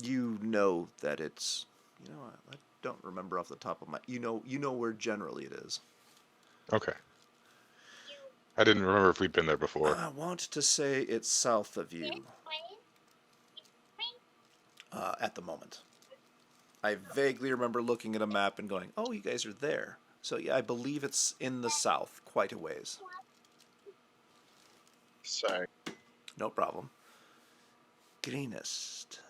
[SPEAKER 2] you know that it's, I don't remember off the top of my. You know where generally it is.
[SPEAKER 3] Okay. I didn't remember if we'd been there before.
[SPEAKER 2] I want to say it's south of you. At the moment, I vaguely remember looking at a map and going, "Oh, you guys are there." So yeah, I believe it's in the south, quite a ways.
[SPEAKER 4] Sorry.
[SPEAKER 2] No problem. Greenest.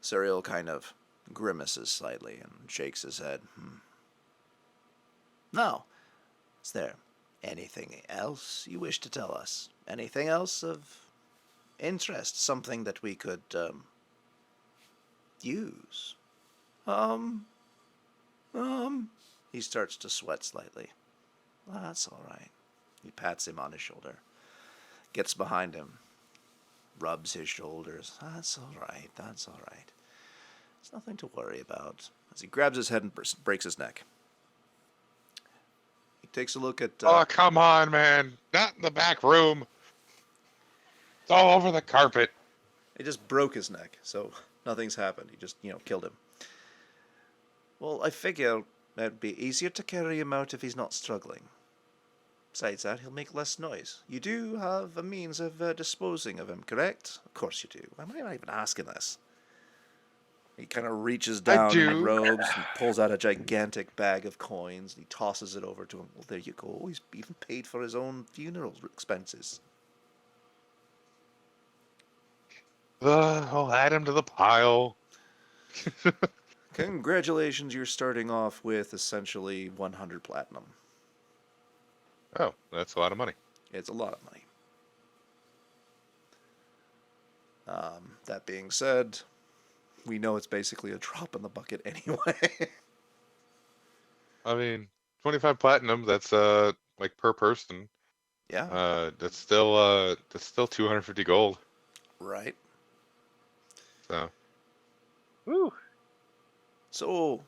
[SPEAKER 2] Serial kind of grimaces slightly and shakes his head. Now, is there anything else you wish to tell us? Anything else of interest? Something that we could use? He starts to sweat slightly. Well, that's all right. He pats him on his shoulder, gets behind him, rubs his shoulders. That's all right. That's all right. It's nothing to worry about. As he grabs his head and breaks his neck. He takes a look at...
[SPEAKER 3] oh, come on, man. Not in the back room. It's all over the carpet.
[SPEAKER 2] He just broke his neck, so nothing's happened. He just, killed him. Well, I figure it'd be easier to carry him out if he's not struggling. Besides that, he'll make less noise. You do have a means of disposing of him, correct? Of course you do. Why am I not even asking this? He kind of reaches down in the robes and pulls out a gigantic bag of coins. And he tosses it over to him. Well, there you go. He's even paid for his own funeral expenses.
[SPEAKER 3] I'll add him to the pile.
[SPEAKER 2] Congratulations, you're starting off with essentially 100 platinum.
[SPEAKER 3] Oh, that's a lot of money.
[SPEAKER 2] It's a lot of money. That being said, we know it's basically a drop in the bucket anyway.
[SPEAKER 3] I mean, 25 platinum, that's like per person.
[SPEAKER 2] Yeah.
[SPEAKER 3] That's still 250 gold.
[SPEAKER 2] Right.
[SPEAKER 3] So.
[SPEAKER 4] Woo.
[SPEAKER 2] So,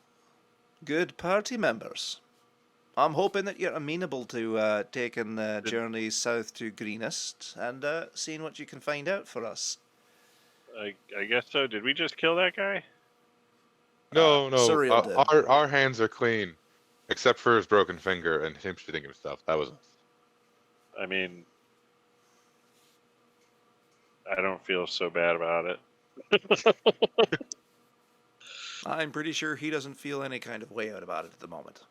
[SPEAKER 2] good party members. I'm hoping that you're amenable to taking the journey south to Greenest and seeing what you can find out for us.
[SPEAKER 4] I guess so. Did we just kill that guy?
[SPEAKER 3] No.
[SPEAKER 2] Surreal did.
[SPEAKER 3] Our hands are clean, except for his broken finger and him shooting himself. That was us.
[SPEAKER 4] I mean, I don't feel so bad about it.
[SPEAKER 2] I'm pretty sure he doesn't feel any kind of way out about it at the moment.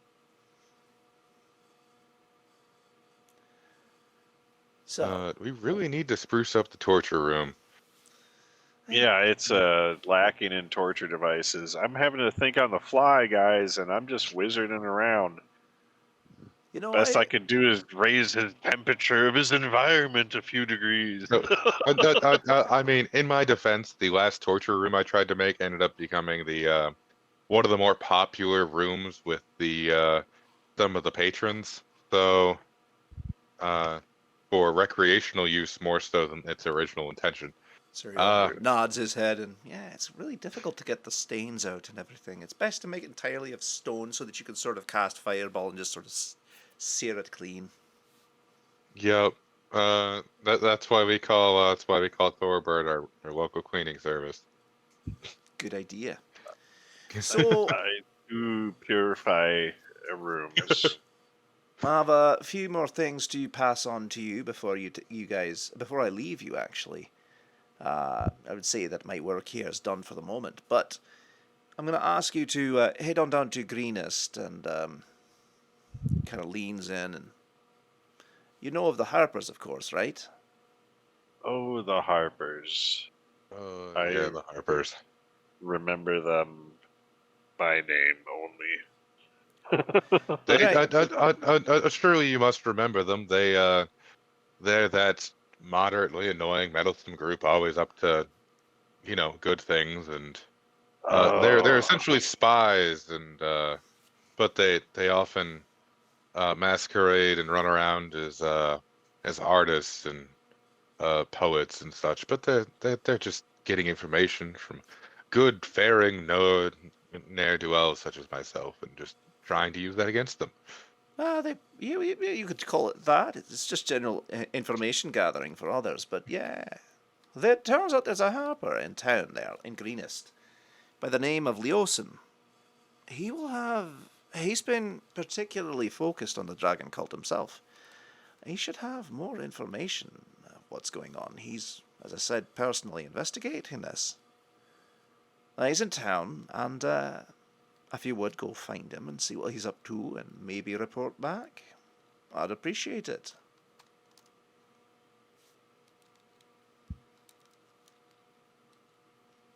[SPEAKER 2] So
[SPEAKER 3] we really need to spruce up the torture room.
[SPEAKER 4] Yeah, it's lacking in torture devices. I'm having to think on the fly, guys, and I'm just wizarding around. Best I can do is raise his temperature of his environment a few degrees.
[SPEAKER 3] I mean, in my defense, the last torture room I tried to make ended up becoming the one of the more popular rooms with the some of the patrons. So, for recreational use more so than its original intention.
[SPEAKER 2] Sir nods his head and, yeah, it's really difficult to get the stains out and everything. It's best to make it entirely of stone so that you can sort of cast fireball and just sort of sear it clean.
[SPEAKER 3] Yep. That's why we call Thorbird our local cleaning service.
[SPEAKER 2] Good idea. So
[SPEAKER 4] I do purify rooms.
[SPEAKER 2] I have a few more things to pass on to you before before I leave you. Actually, I would say that my work here is done for the moment, but I'm going to ask you to head on down to Greenest and kind of leans in, and you know of the Harpers, of course, right?
[SPEAKER 4] Oh, the Harpers.
[SPEAKER 3] Yeah, the Harpers.
[SPEAKER 4] Remember them by name only.
[SPEAKER 3] Surely you must remember them. They're that moderately annoying, meddlesome group, always up to, good things, and they're
[SPEAKER 4] Oh,
[SPEAKER 3] essentially spies, and but they often masquerade and run around as artists and poets and such. But they're just getting information from good, faring, ne'er-do-wells such as myself, and just trying to use that against them.
[SPEAKER 2] You could call it that. It's just general information gathering for others. But yeah, it turns out there's a harper in town there in Greenest by the name of Leosin. He's been particularly focused on the dragon cult himself. He should have more information of what's going on. He's, as I said, personally investigating this. He's in town, and if you would go find him and see what he's up to and maybe report back, I'd appreciate it.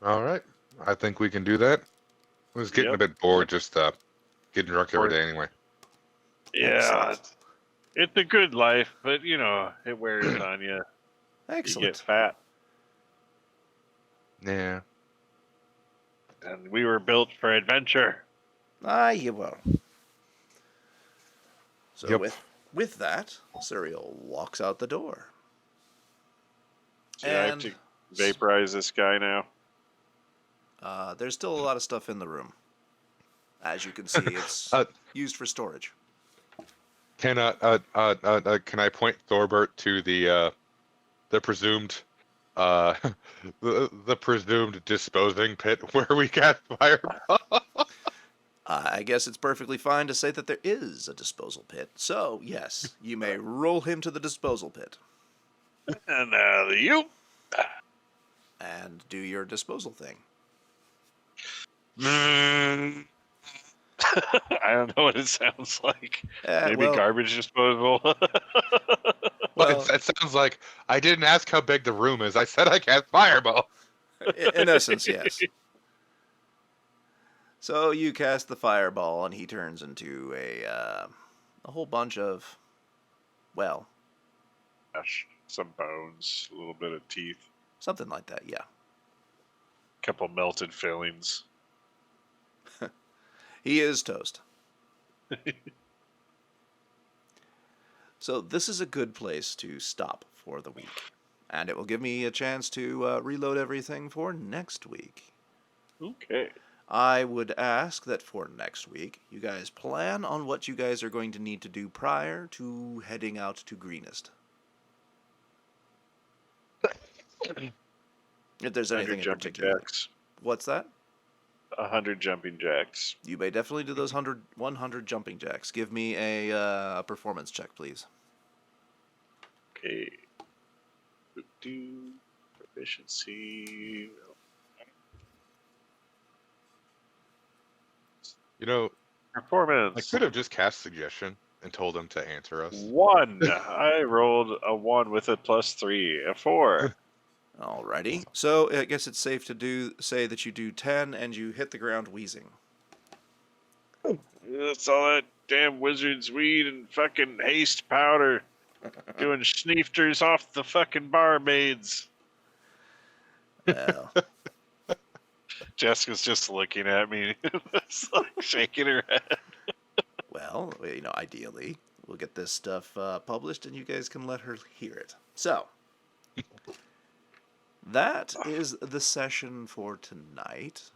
[SPEAKER 3] All right, I think we can do that. I was getting a bit bored just getting drunk every day anyway.
[SPEAKER 4] Yeah, it's a good life, but it wears on you.
[SPEAKER 2] Excellent.
[SPEAKER 4] You get fat.
[SPEAKER 3] Yeah.
[SPEAKER 4] And we were built for adventure.
[SPEAKER 2] You were. So with that, Serial walks out the door.
[SPEAKER 4] So I have to vaporize this guy now.
[SPEAKER 2] There's still a lot of stuff in the room. As you can see, it's used for storage.
[SPEAKER 3] Can I point Thorbert to the presumed the presumed disposing pit where we cast fireball?
[SPEAKER 2] I guess it's perfectly fine to say that there is a disposal pit. So yes, you may roll him to the disposal pit.
[SPEAKER 4] And you.
[SPEAKER 2] And do your disposal thing.
[SPEAKER 4] I don't know what it sounds like. Maybe garbage disposal.
[SPEAKER 3] Well, it sounds like I didn't ask how big the room is. I said I cast fireball.
[SPEAKER 2] In essence, yes. So you cast the fireball, and he turns into a whole bunch of, well,
[SPEAKER 4] some bones, a little bit of teeth,
[SPEAKER 2] something like that. Yeah.
[SPEAKER 4] A couple melted fillings.
[SPEAKER 2] He is toast. So this is a good place to stop for the week. And it will give me a chance to reload everything for next week.
[SPEAKER 4] Okay.
[SPEAKER 2] I would ask that for next week, you guys plan on what you guys are going to need to do prior to heading out to Greenest. If there's anything in particular.
[SPEAKER 4] Jacks.
[SPEAKER 2] What's that?
[SPEAKER 4] 100 jumping jacks.
[SPEAKER 2] You may definitely do those 100 jumping jacks. Give me a performance check, please.
[SPEAKER 4] Okay. Proficiency. Performance.
[SPEAKER 3] I could have just cast suggestion and told him to answer us.
[SPEAKER 4] 1. I rolled a 1 with a +3, a 4.
[SPEAKER 2] Alrighty. So I guess it's safe to say that you do 10 and you hit the ground wheezing.
[SPEAKER 4] That's all that damn wizard's weed and fucking haste powder. Doing sneefters off the fucking barmaids.
[SPEAKER 2] Well.
[SPEAKER 4] Jessica's just looking at me, it's like shaking her head.
[SPEAKER 2] Well, ideally, we'll get this stuff published and you guys can let her hear it. So, that is the session for tonight.